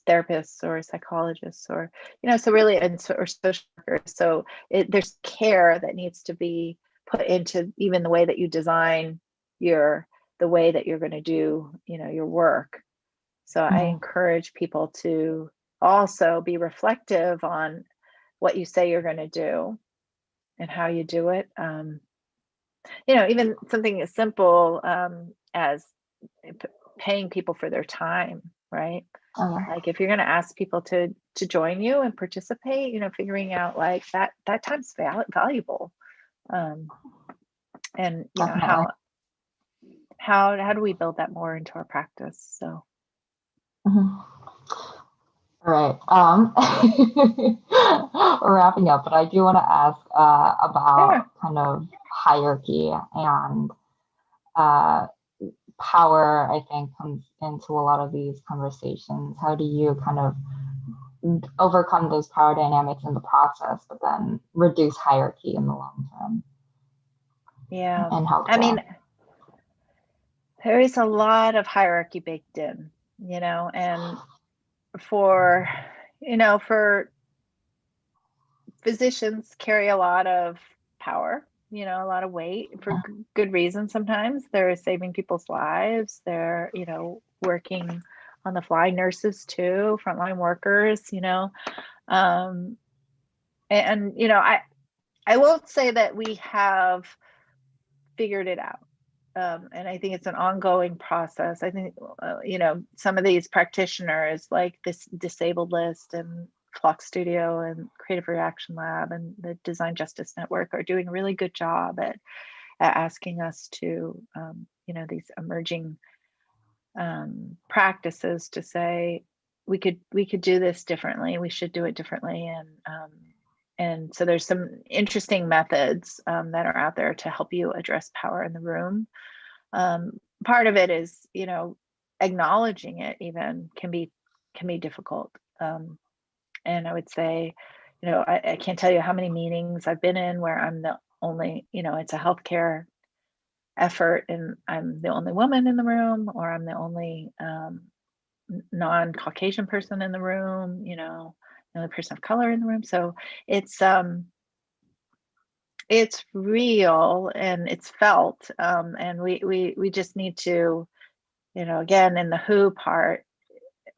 therapists or psychologists, or so really, or social workers. So there's care that needs to be put into even the way that you design the way that you're going to do your work. So I encourage people to also be reflective on what you say you're going to do and how you do it. Even something as simple as paying people for their time, right? Like, if you're going to ask people to join you and participate, figuring out, like, that time's valuable. And how do we build that more into our practice? So Right. We're wrapping up, but I do want to ask about kind of hierarchy and power, I think, comes into a lot of these conversations. How do you kind of overcome those power dynamics in the process, but then reduce hierarchy in the long term? Yeah. And help. I mean, there is a lot of hierarchy baked in, and for physicians carry a lot of power, a lot of weight, for good reason. Sometimes they're saving people's lives. They're, working on the fly. Nurses too, frontline workers, and I won't say that we have figured it out. And I think it's an ongoing process. I think, some of these practitioners, like this Disabled List and Flock Studio and Creative Reaction Lab and the Design Justice Network, are doing a really good job at asking us to, these emerging practices, to say, we could do this differently. We should do it differently. And so there's some interesting methods that are out there to help you address power in the room. Part of it is, acknowledging it even can be difficult. And I would say, I can't tell you how many meetings I've been in where I'm the only, it's a healthcare effort and I'm the only woman in the room, or I'm the only non-Caucasian person in the room, the only person of color in the room. So it's real and it's felt, and we just need to, again, in the who part,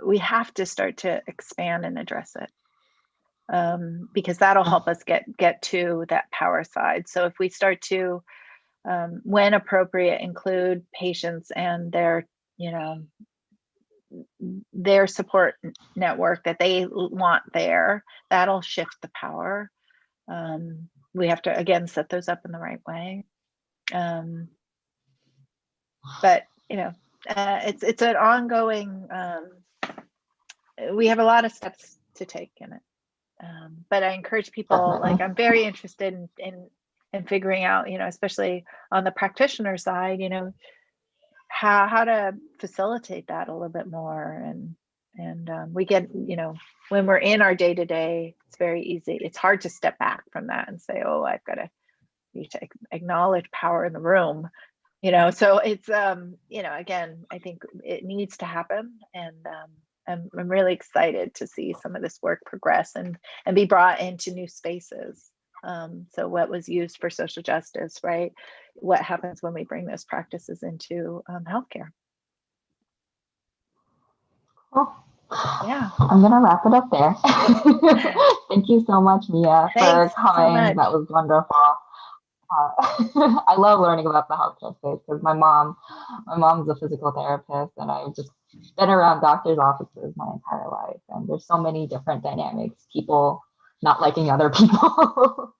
we have to start to expand and address it, because that'll help us get to that power side. So if we start to, when appropriate, include patients and their, you know, their support network that they want there, that'll shift the power. We have to, again, set those up in the right way. But, you know, it's an ongoing, we have a lot of steps to take in it. But I encourage people, Definitely. like, I'm very interested in figuring out, you know, especially on the practitioner side, you know, how to facilitate that a little bit more. And we get, you know, when we're in our day-to-day, it's very easy. It's hard to step back from that and say, oh, I've got to acknowledge power in the room, you know. So it's, you know, again, I think it needs to happen. And I'm really excited to see some of this work progress and be brought into new spaces. So what was used for social justice, right? What happens when we bring those practices into healthcare? Cool. Yeah. I'm going to wrap it up there. Thank you so much, Mia, for coming. That was wonderful. I love learning about the healthcare space because my mom's a physical therapist, and I've just been around doctors' offices my entire life. And there's so many different dynamics, people not liking other people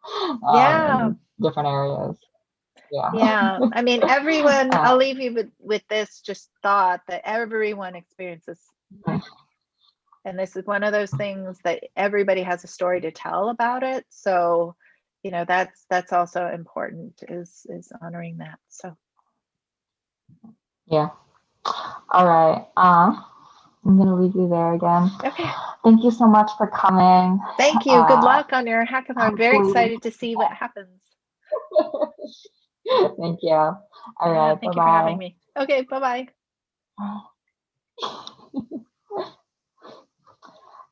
in different areas. Yeah. I mean, everyone, I'll leave you with this just thought that everyone experiences. And this is one of those things that everybody has a story to tell about it. So, you know, that's also important, is honoring that. So. Yeah. All right. I'm going to leave you there again. Okay. Thank you so much for coming. Thank you. Good luck on your hackathon. I'm very excited to see what happens. Thank you. All right. Thank you for having me. Okay. Bye-bye.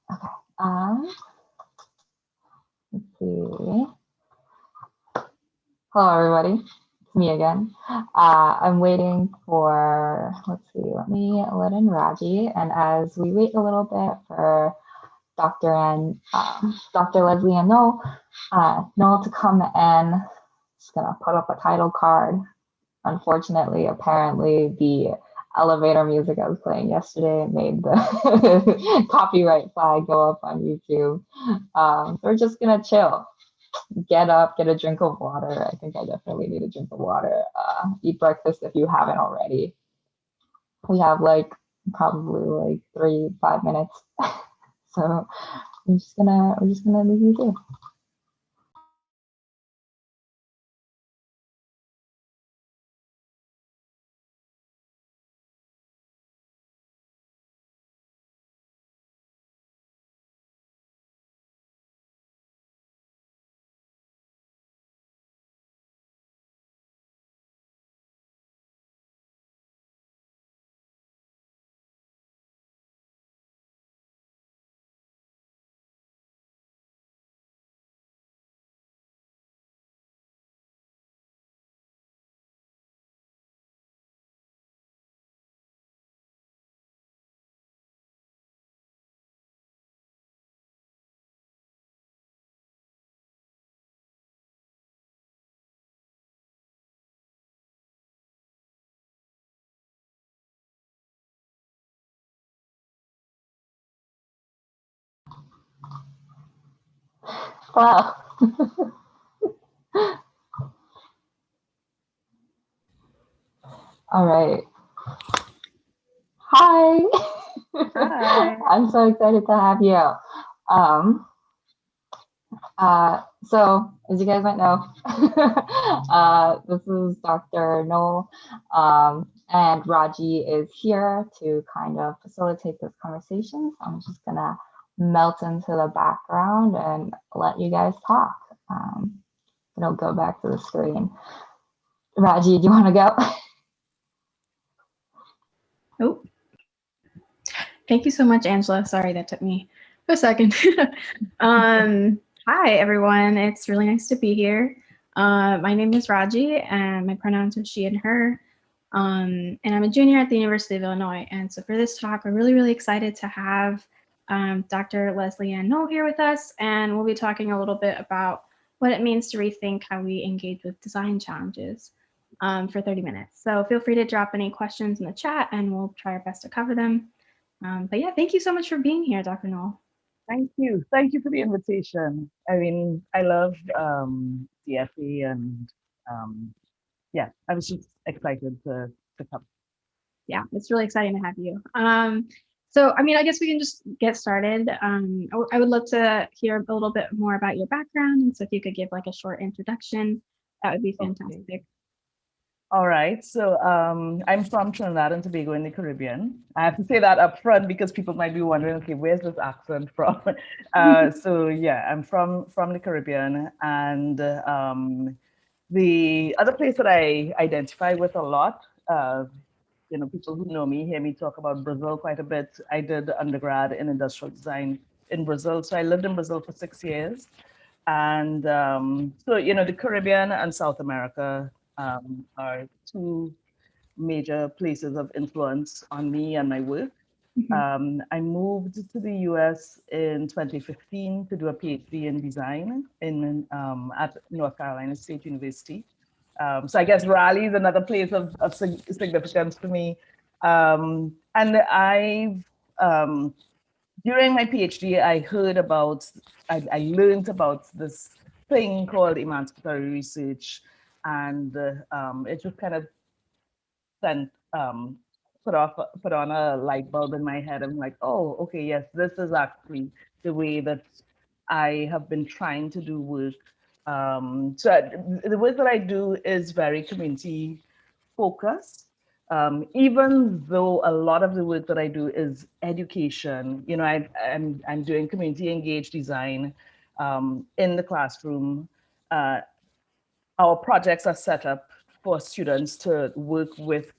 Okay. Let's see. Hello, everybody. It's me again. I'm waiting for, let's see, let me let in Raji. And as we wait a little bit for Dr. Leslie and Noel to come in, just gonna put up a title card. Unfortunately, apparently the elevator music I was playing yesterday made the copyright flag go up on YouTube. So we're just gonna chill. Get up, get a drink of water. I think I definitely need a drink of water. Eat breakfast if you haven't already. We have probably 3-5 minutes. So we're just gonna leave you here. Hello. All right. Hi. Hi. I'm so excited to have you. So as you guys might know, this is Dr. Noel, and Raji is here to kind of facilitate this conversation. So I'm just gonna melt into the background and let you guys talk. Go back to the screen. Raji, do you want to go? Oh, thank you so much, Angela. Sorry, that took me a second. Hi, everyone. It's really nice to be here. My name is Raji, and my pronouns are she and her. And I'm a junior at the University of Illinois. And so for this talk, we're really, really excited to have Dr. Leslie Ann Knoll here with us. And we'll be talking a little bit about what it means to rethink how we engage with design challenges for 30 minutes. So feel free to drop any questions in the chat and we'll try our best to cover them. But yeah, thank you so much for being here, Dr. Knoll. Thank you. Thank you for the invitation. I mean, I love DFA and yeah, I was just excited to come. Yeah, it's really exciting to have you. So, I mean, I guess we can just get started. I would love to hear a little bit more about your background. And so if you could give like a short introduction, that would be fantastic. Okay. All right, so I'm from Trinidad and Tobago in the Caribbean. I have to say that up front because people might be wondering, okay, where's this accent from? So yeah, I'm from the Caribbean, and the other place that I identify with a lot, you know, people who know me hear me talk about Brazil quite a bit. I did undergrad in industrial design in Brazil, so I lived in Brazil for 6 years, and so you know, the Caribbean and South America are two major places of influence on me and my work. I moved to the US in 2015 to do a PhD in design at North Carolina State University. So I guess Raleigh is another place of significance for me. And during my PhD, I learned about this thing called emancipatory research, and it just kind of put on a light bulb in my head. I'm like, oh, okay, yes, this is actually the way that I have been trying to do work. The work that I do is very community focused. Even though a lot of the work that I do is education, you know, I'm doing community engaged design in the classroom. Our projects are set up for students to work with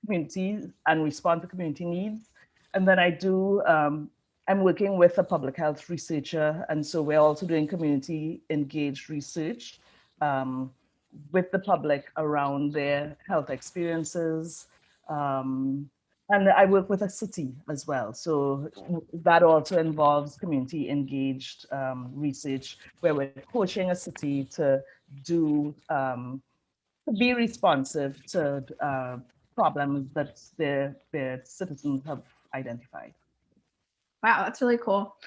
communities and respond to community needs. And then I'm working with a public health researcher. And so we're also doing community engaged research with the public around their health experiences. And I work with a city as well. So that also involves community engaged research where we're coaching a city to be responsive to problems that their citizens have identified. Wow, that's really cool.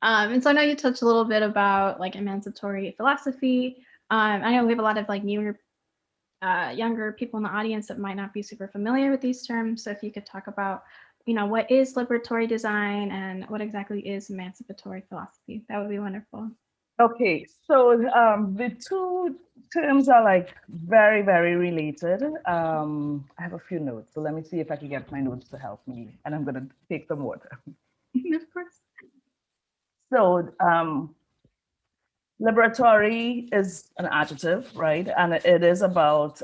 And so I know you touched a little bit about like emancipatory philosophy. I know we have a lot of like younger people in the audience that might not be super familiar with these terms. So if you could talk about, you know, what is liberatory design and what exactly is emancipatory philosophy, that would be wonderful. Okay, so the two terms are like very, very related. I have a few notes, so let me see if I can get my notes to help me, and I'm gonna take some water. Of course. So liberatory is an adjective, right? And it is about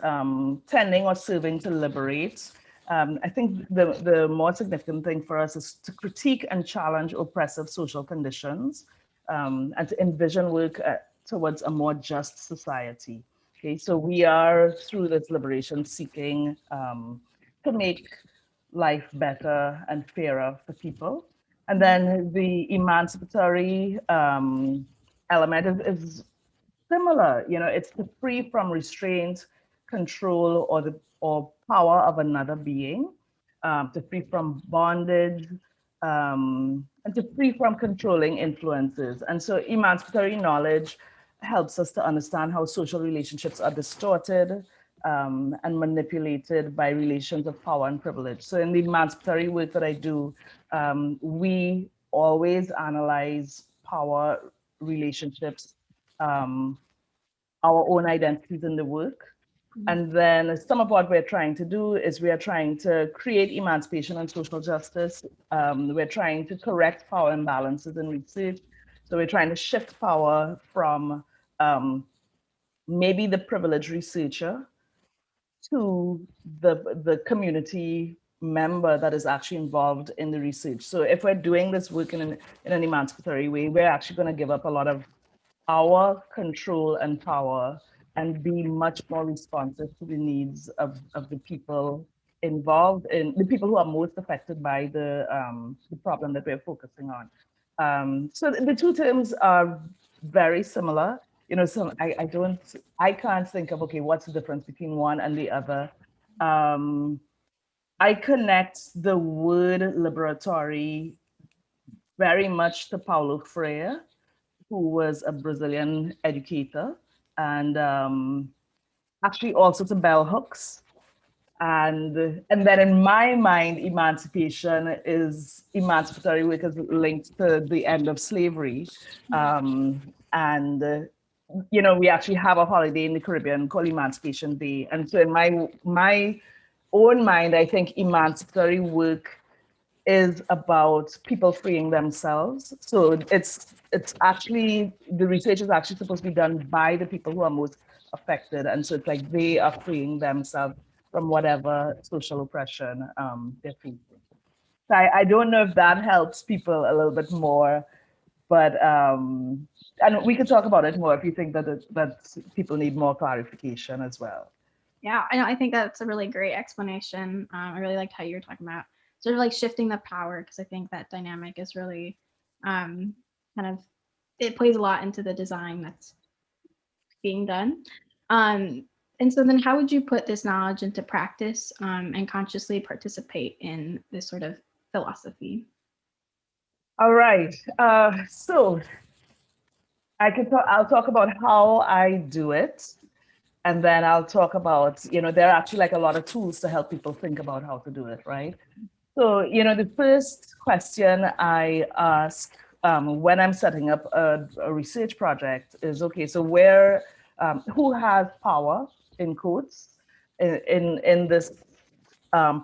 tending or serving to liberate. I think the more significant thing for us is to critique and challenge oppressive social conditions and to envision work towards a more just society. Okay, so we are through this liberation seeking to make life better and fairer for people. And then the emancipatory element is similar. You know, it's to free from restraint, control, or power of another being, to free from bondage, and to free from controlling influences. And so emancipatory knowledge helps us to understand how social relationships are distorted and manipulated by relations of power and privilege. So in the emancipatory work that I do, we always analyze power relationships, our own identities in the work. And then some of what we're trying to do is we are trying to create emancipation and social justice. We're trying to correct power imbalances in research. So we're trying to shift power from maybe the privileged researcher to the community member that is actually involved in the research. So if we're doing this work in an emancipatory way, we're actually going to give up a lot of our control and power and be much more responsive to the needs of the people involved, in the people who are most affected by the problem that we're focusing on. So the two terms are very similar. You know, so I can't think of, okay, what's the difference between one and the other. I connect the word liberatory very much to Paulo Freire, who was a Brazilian educator, and actually also to bell hooks. And then in my mind, emancipation is emancipatory work is linked to the end of slavery. You know, we actually have a holiday in the Caribbean called Emancipation Day. And so in my own mind, I think emancipatory work is about people freeing themselves. So it's actually, the research is actually supposed to be done by the people who are most affected. And so it's like they are freeing themselves from whatever social oppression they're facing. So I don't know if that helps people a little bit more, but and we could talk about it more if you think that people need more clarification as well. Yeah, I think that's a really great explanation. I really liked how you were talking about sort of like shifting the power, because I think that dynamic is really kind of, it plays a lot into the design that's being done. And so then how would you put this knowledge into practice and consciously participate in this sort of philosophy? All right. So I'll talk about how I do it. And then I'll talk about, you know, there are actually like a lot of tools to help people think about how to do it, right? So, you know, the first question I ask when I'm setting up a research project is, okay, so who has power, in quotes, in this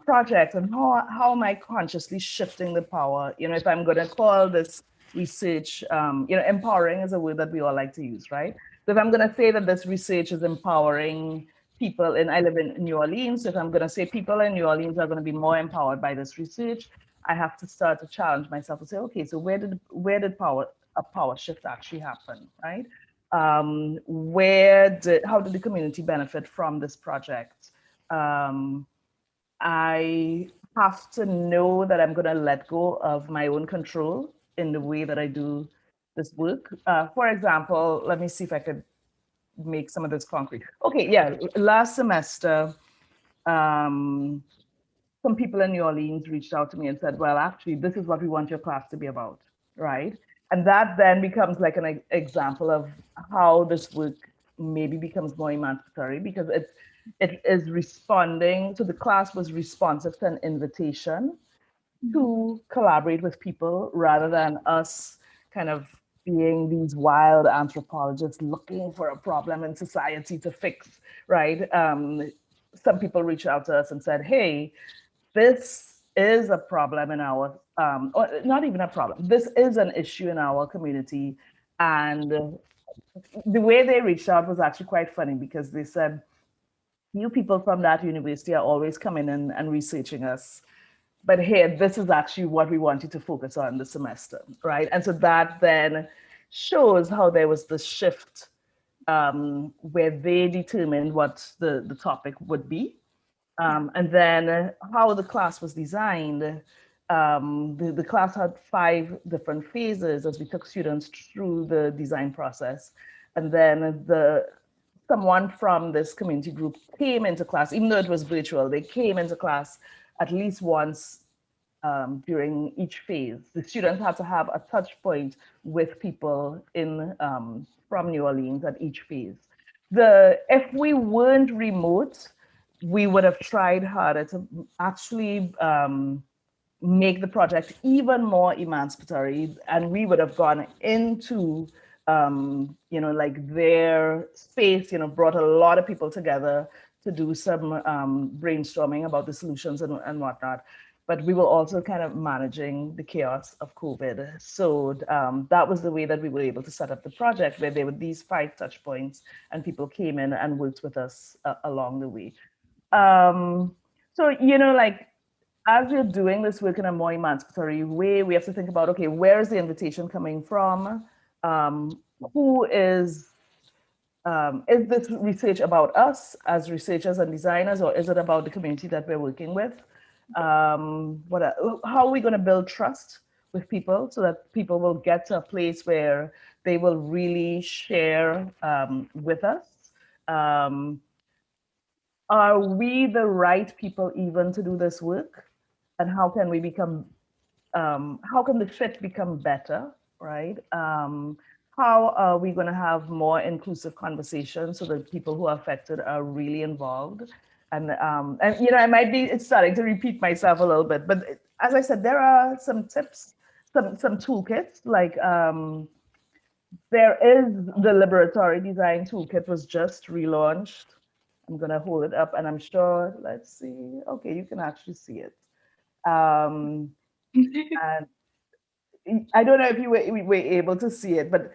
project, and how am I consciously shifting the power? You know, if I'm going to call this research, you know, empowering is a word that we all like to use, right? So if I'm going to say that this research is empowering people, and I live in New Orleans, if I'm going to say people in New Orleans are going to be more empowered by this research, I have to start to challenge myself and say, okay, so where did a power shift actually happen, right? How did the community benefit from this project? I have to know that I'm going to let go of my own control in the way that I do this work. For example, let me see if I could make some of this concrete. Okay, yeah, last semester, some people in New Orleans reached out to me and said, well, actually, this is what we want your class to be about, right? And that then becomes like an example of how this work maybe becomes more emancipatory, because it is responding. So the class was responsive to an invitation to collaborate with people rather than us kind of being these wild anthropologists looking for a problem in society to fix, right? Some people reached out to us and said, hey, this is a problem in our, or not even a problem, this is an issue in our community. And the way they reached out was actually quite funny, because they said, you people from that university are always coming in and researching us, but here, this is actually what we want you to focus on this semester, right? And so that then shows how there was this shift where they determined what the topic would be. And then how the class was designed. The class had 5 different phases as we took students through the design process. And then someone from this community group came into class, even though it was virtual, they came into class at least once during each phase. The students had to have a touch point with people from New Orleans at each phase. If we weren't remote, we would have tried harder to actually make the project even more emancipatory, and we would have gone into you know, like their space, you know, brought a lot of people together to do some brainstorming about the solutions and whatnot. But we were also kind of managing the chaos of COVID. So that was the way that we were able to set up the project, where there were these 5 touch points and people came in and worked with us along the way. So, you know, like, as we're doing this work in a more emancipatory way, we have to think about, okay, where is the invitation coming from? Who is is this research about us as researchers and designers, or is it about the community that we're working with? How are we going to build trust with people so that people will get to a place where they will really share with us? Are we the right people even to do this work? And how can we become, how can the fit become better, right? How are we going to have more inclusive conversations so that people who are affected are really involved? And you know, I might be starting to repeat myself a little bit, but as I said, there are some tips, some toolkits, like there is the Liberatory Design Toolkit was just relaunched. I'm gonna hold it up and I'm sure, let's see, okay, you can actually see it. And I don't know if you were able to see it, but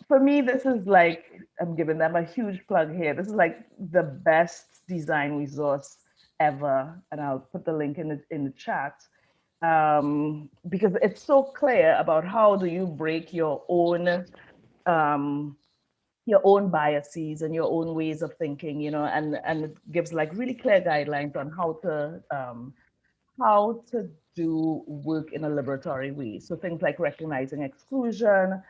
for me, this is like, I'm giving them a huge plug here. This is like the best design resource ever. And I'll put the link in the chat because it's so clear about how do you break your own biases and your own ways of thinking, you know, and it gives like really clear guidelines on how to do work in a liberatory way. So things like recognizing exclusion,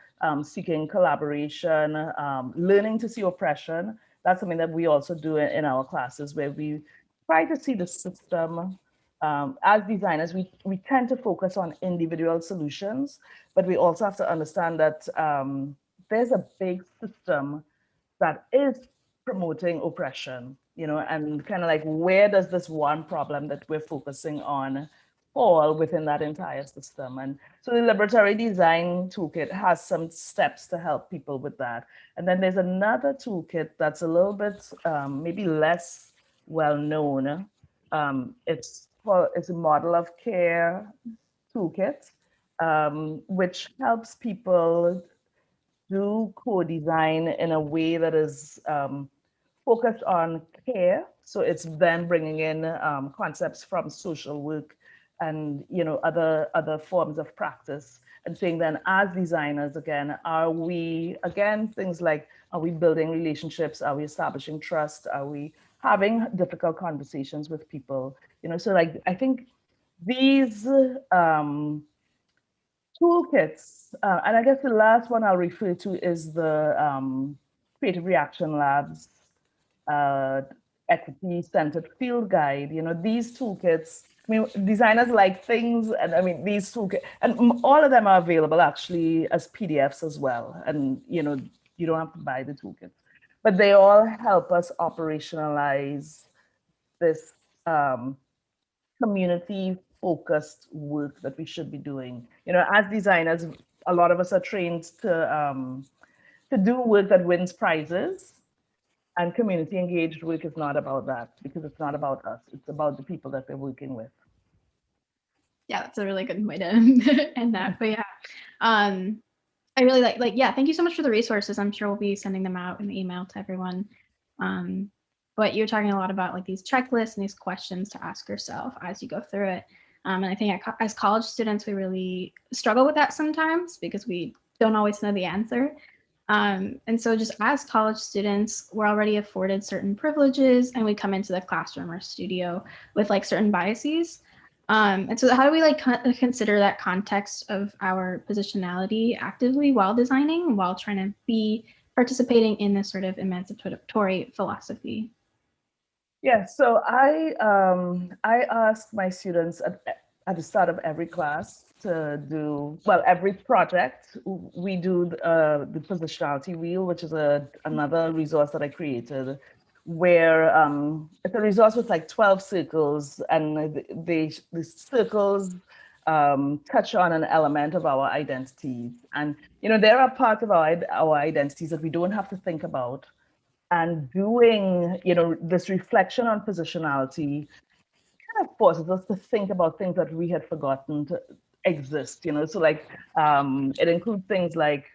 seeking collaboration, learning to see oppression. That's something that we also do in our classes, where we try to see the system. As designers, we tend to focus on individual solutions, but we also have to understand that there's a big system that is promoting oppression, you know, and kind of like, where does this one problem that we're focusing on fall within that entire system? And so the Liberatory Design Toolkit has some steps to help people with that. And then there's another toolkit that's a little bit maybe less well known. It's a model of care toolkit, which helps people do co-design in a way that is focused on care. So it's then bringing in concepts from social work and, you know, other forms of practice, and saying then, as designers, again, are we, again, things like, are we building relationships? Are we establishing trust? Are we having difficult conversations with people? You know, so like, I think these toolkits, and I guess the last one I'll refer to is the Creative Reaction Labs Equity-Centered Field Guide. You know, these toolkits, I mean, designers like things, and I mean, these toolkits, and all of them are available actually as PDFs as well. And, you know, you don't have to buy the toolkits, but they all help us operationalize this community focused work that we should be doing. You know, as designers, a lot of us are trained to do work that wins prizes, and community engaged work is not about that, because it's not about us. It's about the people that we're working with. Yeah, that's a really good way to end that. But yeah, I really like, yeah, thank you so much for the resources. I'm sure we'll be sending them out in the email to everyone. But you're talking a lot about like these checklists and these questions to ask yourself as you go through it. And I think as college students, we really struggle with that sometimes because we don't always know the answer. And so just as college students, we're already afforded certain privileges, and we come into the classroom or studio with like certain biases. And so how do we like consider that context of our positionality actively while designing, while trying to be participating in this sort of emancipatory philosophy? Yeah, so I ask my students at the start of every class to do, well, every project, we do the positionality wheel, which is another resource that I created, where it's a resource with like 12 circles, and the circles touch on an element of our identities. And, you know, there are parts of our identities that we don't have to think about. And doing, you know, this reflection on positionality kind of forces us to think about things that we had forgotten to exist, you know. So like, it includes things like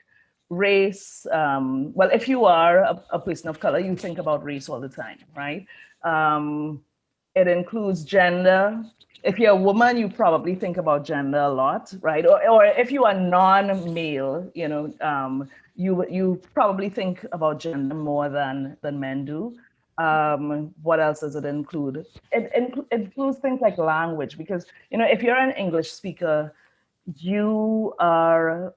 race. Well, if you are a person of color, you think about race all the time, right? It includes gender. if you're a woman, you probably think about gender a lot, right? Or if you are non-male, you probably think about gender more than men do. What else does it include? It includes things like language, because if you're an English speaker, you are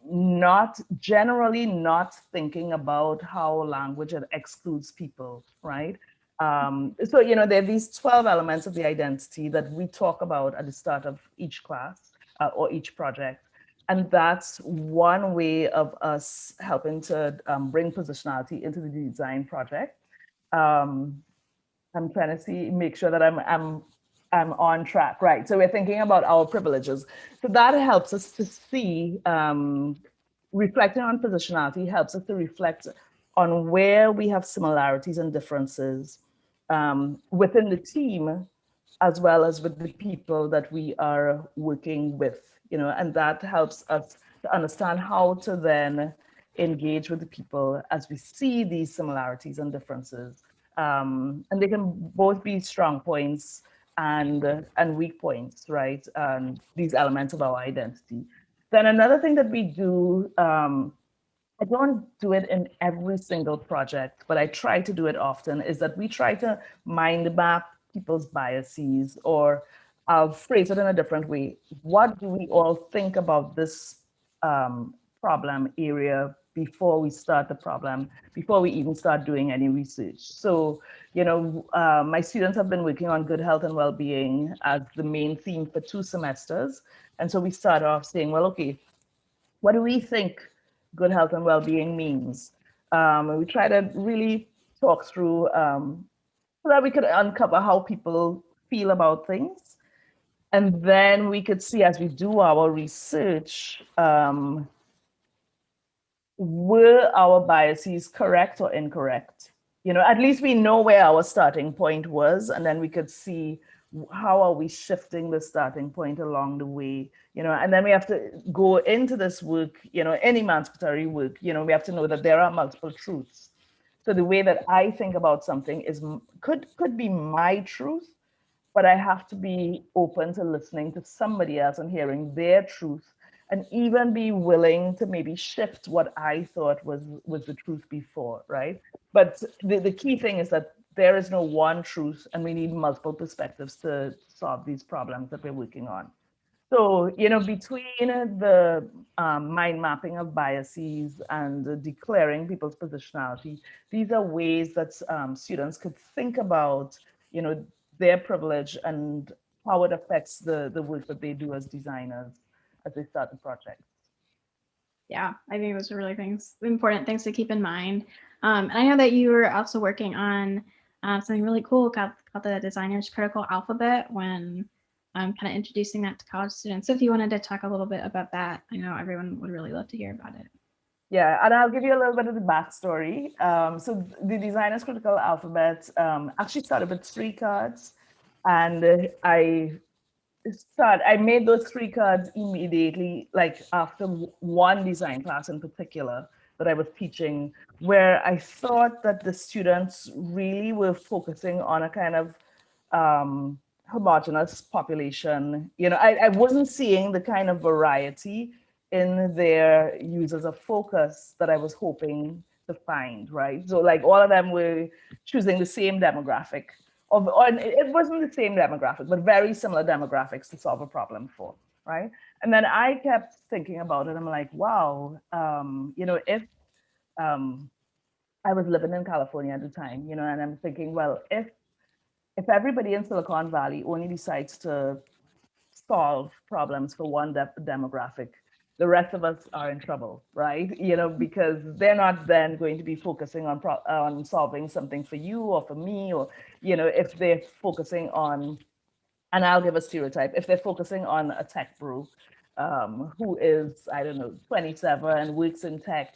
not generally not thinking about how language excludes people, right? So there are these 12 elements of the identity that we talk about at the start of each class or each project. And that's one way of us helping to bring positionality into the design project. I'm trying to make sure that I'm on track, right? So we're thinking about our privileges. So that helps us to see, reflecting on positionality helps us to reflect on where we have similarities and differences within the team, as well as with the people that we are working with, and that helps us to understand how to then engage with the people as we see these similarities and differences. And they can both be strong points and weak points, right? These elements of our identity. Then another thing that we do, I don't do it in every single project, but I try to do it often, is that we try to mind map people's biases, or I'll phrase it in a different way. What do we all think about this problem area before we start the problem, before we even start doing any research? So, my students have been working on good health and well-being as the main theme for 2 semesters. And so we start off saying, well, okay, what do we think good health and well-being means? We try to really talk through so that we could uncover how people feel about things. And then we could see, as we do our research, were our biases correct or incorrect? At least we know where our starting point was, and then we could see how are we shifting the starting point along the way, and then we have to go into this work, in emancipatory work, we have to know that there are multiple truths. So the way that I think about something could be my truth, but I have to be open to listening to somebody else and hearing their truth, and even be willing to maybe shift what I thought was the truth before, right? But the key thing is that there is no one truth, and we need multiple perspectives to solve these problems that we're working on. So, between the mind mapping of biases and declaring people's positionality, these are ways that students could think about, their privilege and how it affects the work that they do as designers as they start the project. Yeah, I think those are really important things to keep in mind. And I know that you were also working on something really cool called the Designer's Critical Alphabet when kind of introducing that to college students. So if you wanted to talk a little bit about that, I know everyone would really love to hear about it. Yeah, and I'll give you a little bit of the backstory. So the Designer's Critical Alphabet actually started with 3 cards, and I made those 3 cards immediately, like after one design class in particular that I was teaching, where I thought that the students really were focusing on a kind of homogenous population. I wasn't seeing the kind of variety in their users of focus that I was hoping to find, right? So like all of them were choosing the same demographic, or it wasn't the same demographic, but very similar demographics to solve a problem for, right? And then I kept thinking about it. I'm like, wow, if I was living in California at the time, and I'm thinking, well, if everybody in Silicon Valley only decides to solve problems for one demographic, the rest of us are in trouble, right? Because they're not then going to be focusing on solving something for you or for me, or if they're focusing on, and I'll give a stereotype, if they're focusing on a tech bro who is, I don't know, 27 and works in tech,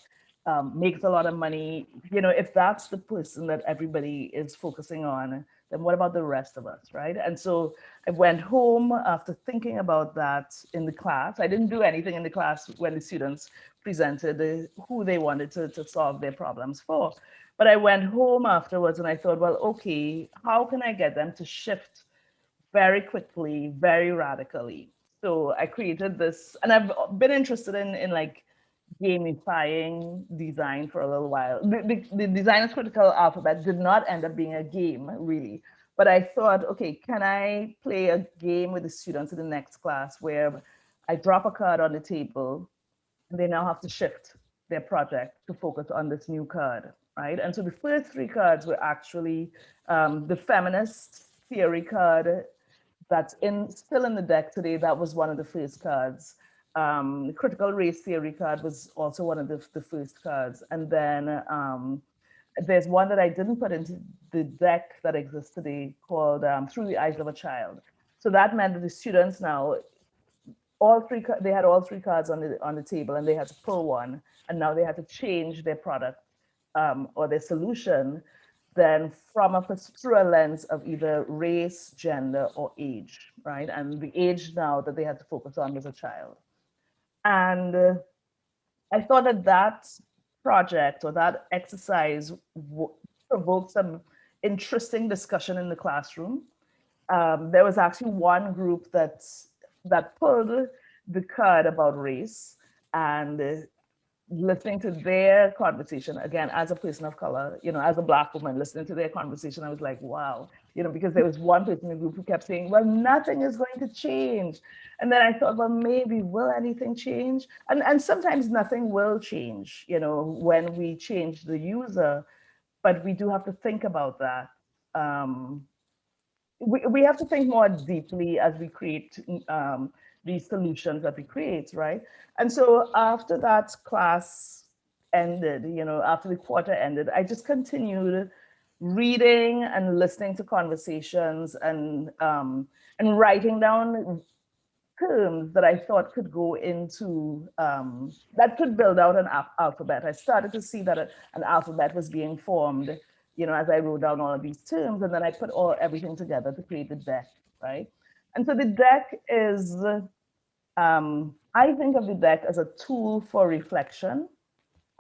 makes a lot of money, if that's the person that everybody is focusing on, then what about the rest of us, right? And so I went home after thinking about that in the class. I didn't do anything in the class when the students presented who they wanted to solve their problems for. But I went home afterwards and I thought, well, okay, how can I get them to shift very quickly, very radically. So I created this, and I've been interested in like gamifying design for a little while. The Designer's Critical Alphabet did not end up being a game, really. But I thought, okay, can I play a game with the students in the next class where I drop a card on the table and they now have to shift their project to focus on this new card, right? And so the first three cards were actually the feminist theory card that's still in the deck today. That was one of the first cards. The critical race theory card was also one of the first cards. And then there's one that I didn't put into the deck that exists today called Through the Eyes of a Child. So that meant that the students now, they had all three cards on the table and they had to pull one. And now they had to change their product or their solution then through a lens of either race, gender, or age, right? And the age now that they had to focus on was a child. And I thought that project or that exercise provoked some interesting discussion in the classroom. There was actually one group that pulled the card about race, and listening to their conversation, again, as a person of color, as a Black woman, listening to their conversation, I was like, wow, because there was one person in the group who kept saying, well, nothing is going to change. And then I thought, well, maybe will anything change? And sometimes nothing will change, when we change the user, but we do have to think about that. We have to think more deeply as we create these solutions that we create, right? And so after that class ended, after the quarter ended, I just continued reading and listening to conversations and writing down terms that I thought could go into, that could build out an alphabet. I started to see that an alphabet was being formed, as I wrote down all of these terms, and then I put everything together to create the deck, right? And so the deck is, I think of the deck as a tool for reflection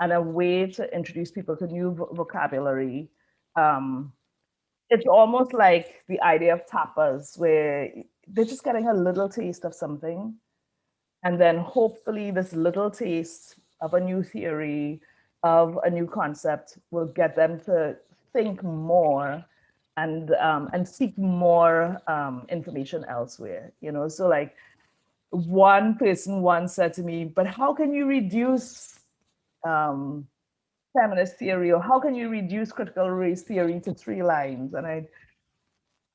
and a way to introduce people to new vocabulary. It's almost like the idea of tapas, where they're just getting a little taste of something. And then hopefully this little taste of a new theory, of a new concept will get them to think more and seek more information elsewhere, So like one person once said to me, but how can you reduce feminist theory, or how can you reduce critical race theory to 3 lines? And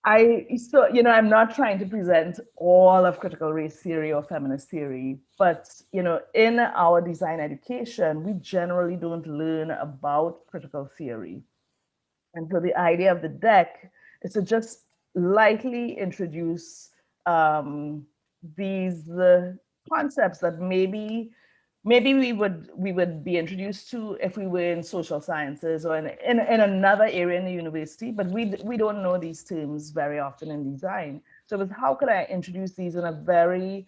I'm not trying to present all of critical race theory or feminist theory, but in our design education, we generally don't learn about critical theory. And so the idea of the deck is to just lightly introduce these concepts that maybe we would be introduced to if we were in social sciences or in another area in the university, but we don't know these terms very often in design. So it was, how could I introduce these in a very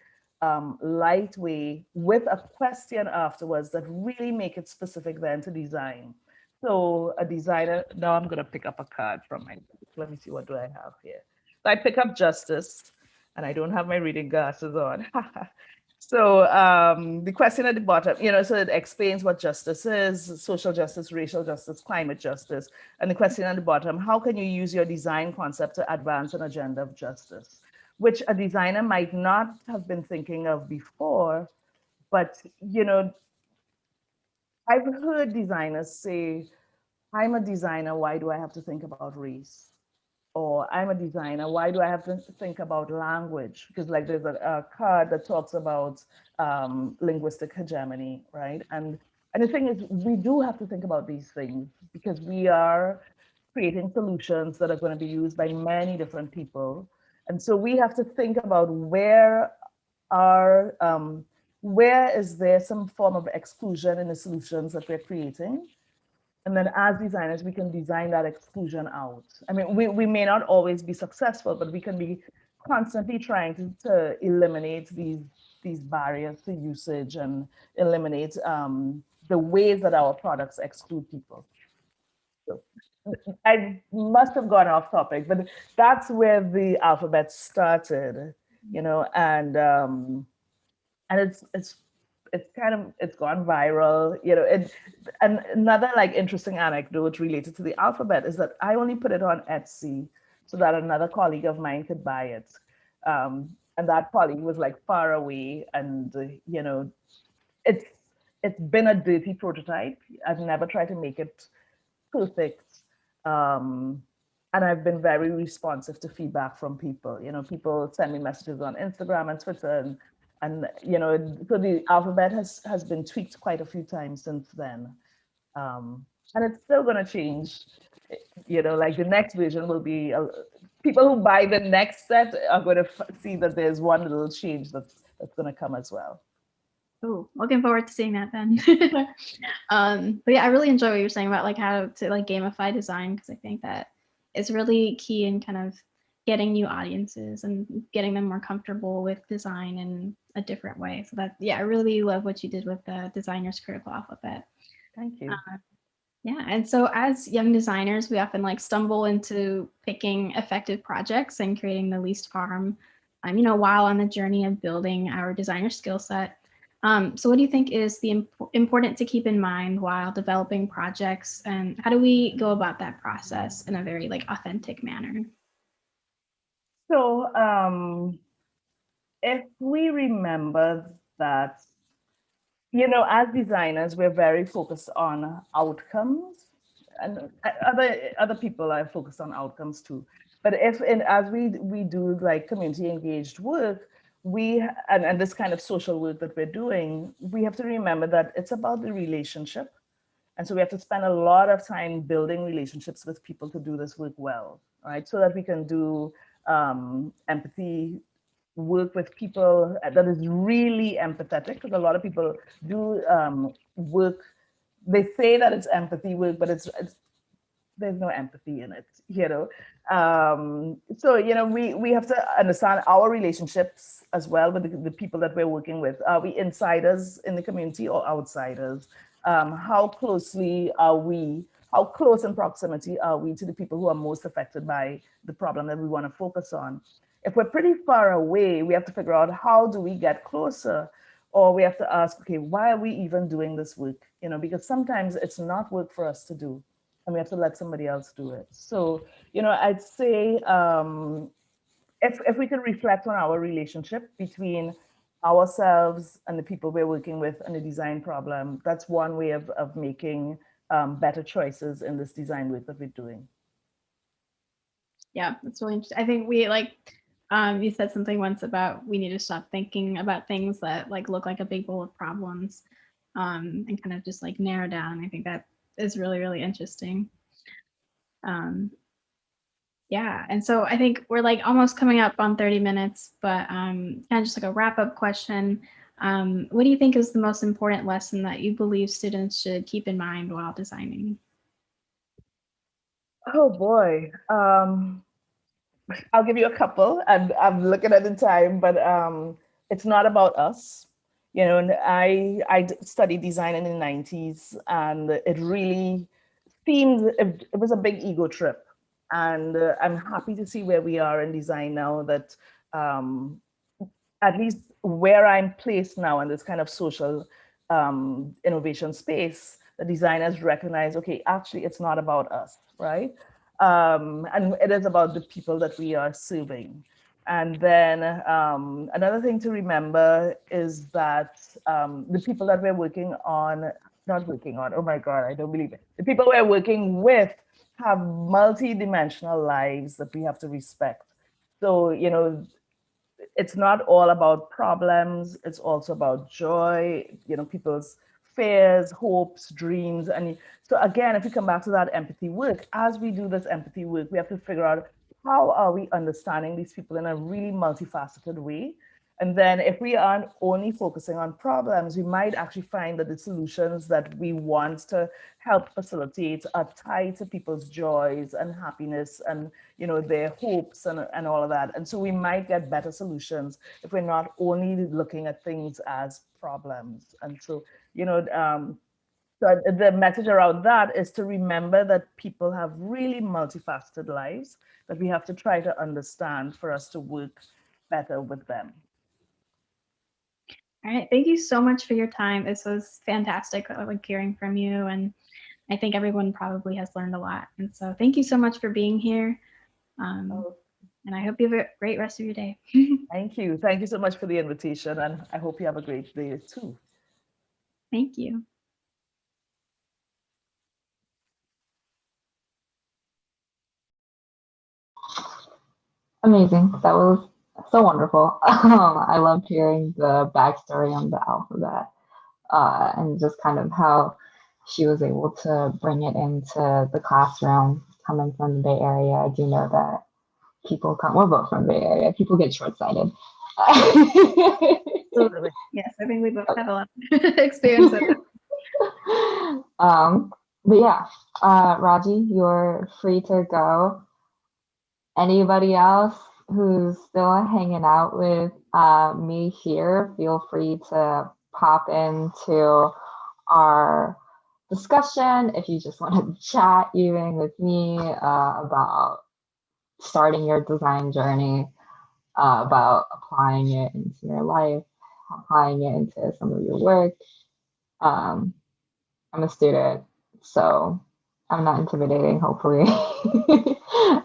light way with a question afterwards that really make it specific then to design. So a designer, now I'm going to pick up a card from my book. Let me see, what do I have here? So I pick up justice, and I don't have my reading glasses on. So the question at the bottom, so it explains what justice is: social justice, racial justice, climate justice. And the question at the bottom, how can you use your design concept to advance an agenda of justice? Which a designer might not have been thinking of before, but, I've heard designers say, I'm a designer, why do I have to think about race? Or I'm a designer, why do I have to think about language? Because like there's a card that talks about linguistic hegemony, right? And the thing is, we do have to think about these things because we are creating solutions that are going to be used by many different people. And so we have to think about where is there some form of exclusion in the solutions that we're creating? And then as designers, we can design that exclusion out. I mean, we may not always be successful, but we can be constantly trying to eliminate these barriers to usage and eliminate the ways that our products exclude people. So I must have gone off topic, but that's where the alphabet started, you know, and it's gone viral, you know. And another like interesting anecdote related to the alphabet is that I only put it on Etsy so that another colleague of mine could buy it, and that colleague was like far away, and you know, it's it's been a dirty prototype. I've never tried to make it perfect. Um, and I've been very responsive to feedback from people. You know, people send me messages on Instagram and Twitter, and you know, so the alphabet has been tweaked quite a few times since then, and it's still going to change. You know, like the next version will be people who buy the next set are going to see that there's one little change that's going to come as well. Oh, looking forward to seeing that then. But yeah, I really enjoy what you're saying about like how to like gamify design, because I think that it's really key in kind of getting new audiences and getting them more comfortable with design in a different way. So that, yeah, I really love what you did with the Designer's Critical Alphabet. Thank you. Yeah, and so as young designers, we often like stumble into picking effective projects and creating the least harm, you know, while on the journey of building our designer skill set. So what do you think is the important to keep in mind while developing projects, and how do we go about that process in a very like authentic manner? So if we remember that, you know, as designers, we're very focused on outcomes, and other people are focused on outcomes too. But as we do like community engaged work, and this kind of social work that we're doing, we have to remember that it's about the relationship. And so we have to spend a lot of time building relationships with people to do this work well, right? So that we can do empathy work with people that is really empathetic, because a lot of people do work, they say that it's empathy work, but it's there's no empathy in it, you know. So, you know, we have to understand our relationships as well with the people that we're working with. Are we insiders in the community or outsiders? How closely are we, how close in proximity are we to the people who are most affected by the problem that we want to focus on? If we're pretty far away, we have to figure out how do we get closer, or we have to ask, okay, why are we even doing this work? You know, because sometimes it's not work for us to do, and we have to let somebody else do it. So, you know, I'd say if we can reflect on our relationship between ourselves and the people we're working with and the design problem, that's one way of making better choices in this design work that we're doing. Yeah, that's really interesting. I think we like, you said something once about we need to stop thinking about things that like look like a big bowl of problems, and kind of just like narrow down. I think that is really, really interesting. Yeah, and so I think we're like almost coming up on 30 minutes, but kind of just like a wrap up question. What do you think is the most important lesson that you believe students should keep in mind while designing? Oh boy. I'll give you a couple. I'm looking at the time, but it's not about us. You know, and I studied design in the 90s, and it really seemed it was a big ego trip. And I'm happy to see where we are in design now, that at least where I'm placed now in this kind of social innovation space, the designers recognize, okay, actually it's not about us, right? And it is about the people that we are serving. And then another thing to remember is that the people that we're working on, not working on, oh my God, I don't believe it. The people we're working with have multi-dimensional lives that we have to respect. So, you know, it's not all about problems, it's also about joy, you know, people's fears, hopes, dreams. And so again, if we come back to that empathy work, as we do this empathy work, we have to figure out how are we understanding these people in a really multifaceted way. And then if we aren't only focusing on problems, we might actually find that the solutions that we want to help facilitate are tied to people's joys and happiness and, you know, their hopes and all of that. And so we might get better solutions if we're not only looking at things as problems. And so, you know, So the message around that is to remember that people have really multifaceted lives that we have to try to understand for us to work better with them. All right, thank you so much for your time. This was fantastic, like hearing from you, and I think everyone probably has learned a lot. And so thank you so much for being here. And I hope you have a great rest of your day. Thank you. Thank you so much for the invitation, and I hope you have a great day too. Thank you. Amazing. That was so wonderful. I loved hearing the backstory on the alphabet and just kind of how she was able to bring it into the classroom coming from the Bay Area. I do know that people come, we're both from the Bay Area, people get short-sighted. Absolutely. Yes, I think we both have a lot of experience with it. But yeah, Raji, you're free to go. Anybody else who's still hanging out with me here, feel free to pop into our discussion if you just want to chat even with me about starting your design journey, about applying it into your life, applying it into some of your work. I'm a student, so I'm not intimidating, hopefully.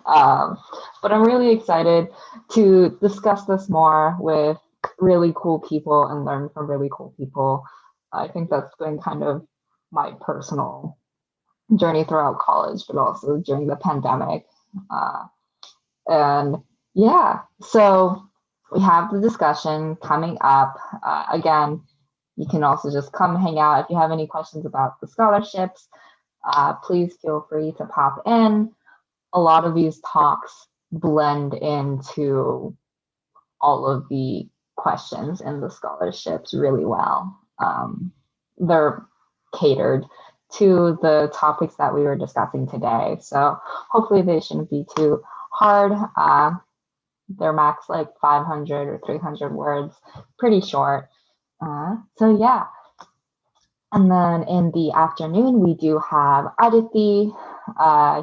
But I'm really excited to discuss this more with really cool people and learn from really cool people. I think that's been kind of my personal journey throughout college, but also during the pandemic. And yeah, so we have the discussion coming up. Again, you can also just come hang out. If you have any questions about the scholarships, please feel free to pop in. A lot of these talks blend into all of the questions in the scholarships really well. They're catered to the topics that we were discussing today. So hopefully they shouldn't be too hard. They're max like 500 or 300 words, pretty short. So yeah. And then in the afternoon, we do have Aditi.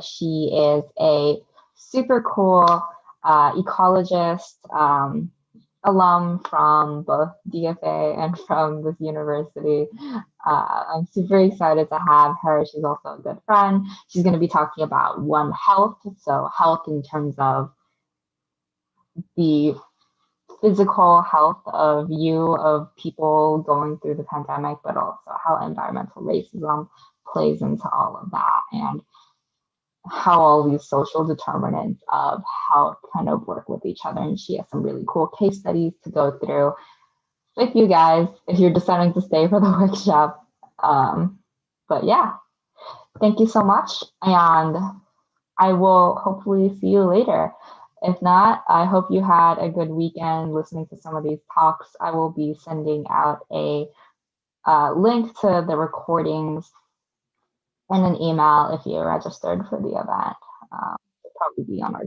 She is a super cool ecologist, alum from both DFA and from this university. I'm super excited to have her. She's also a good friend. She's going to be talking about One Health, so health in terms of the physical health of people going through the pandemic, but also how environmental racism plays into all of that and how all these social determinants of how kind of work with each other. And she has some really cool case studies to go through with you guys if you're deciding to stay for the workshop. But yeah, thank you so much. And I will hopefully see you later. If not, I hope you had a good weekend listening to some of these talks. I will be sending out a link to the recordings in an email if you're registered for the event. It'll probably be on our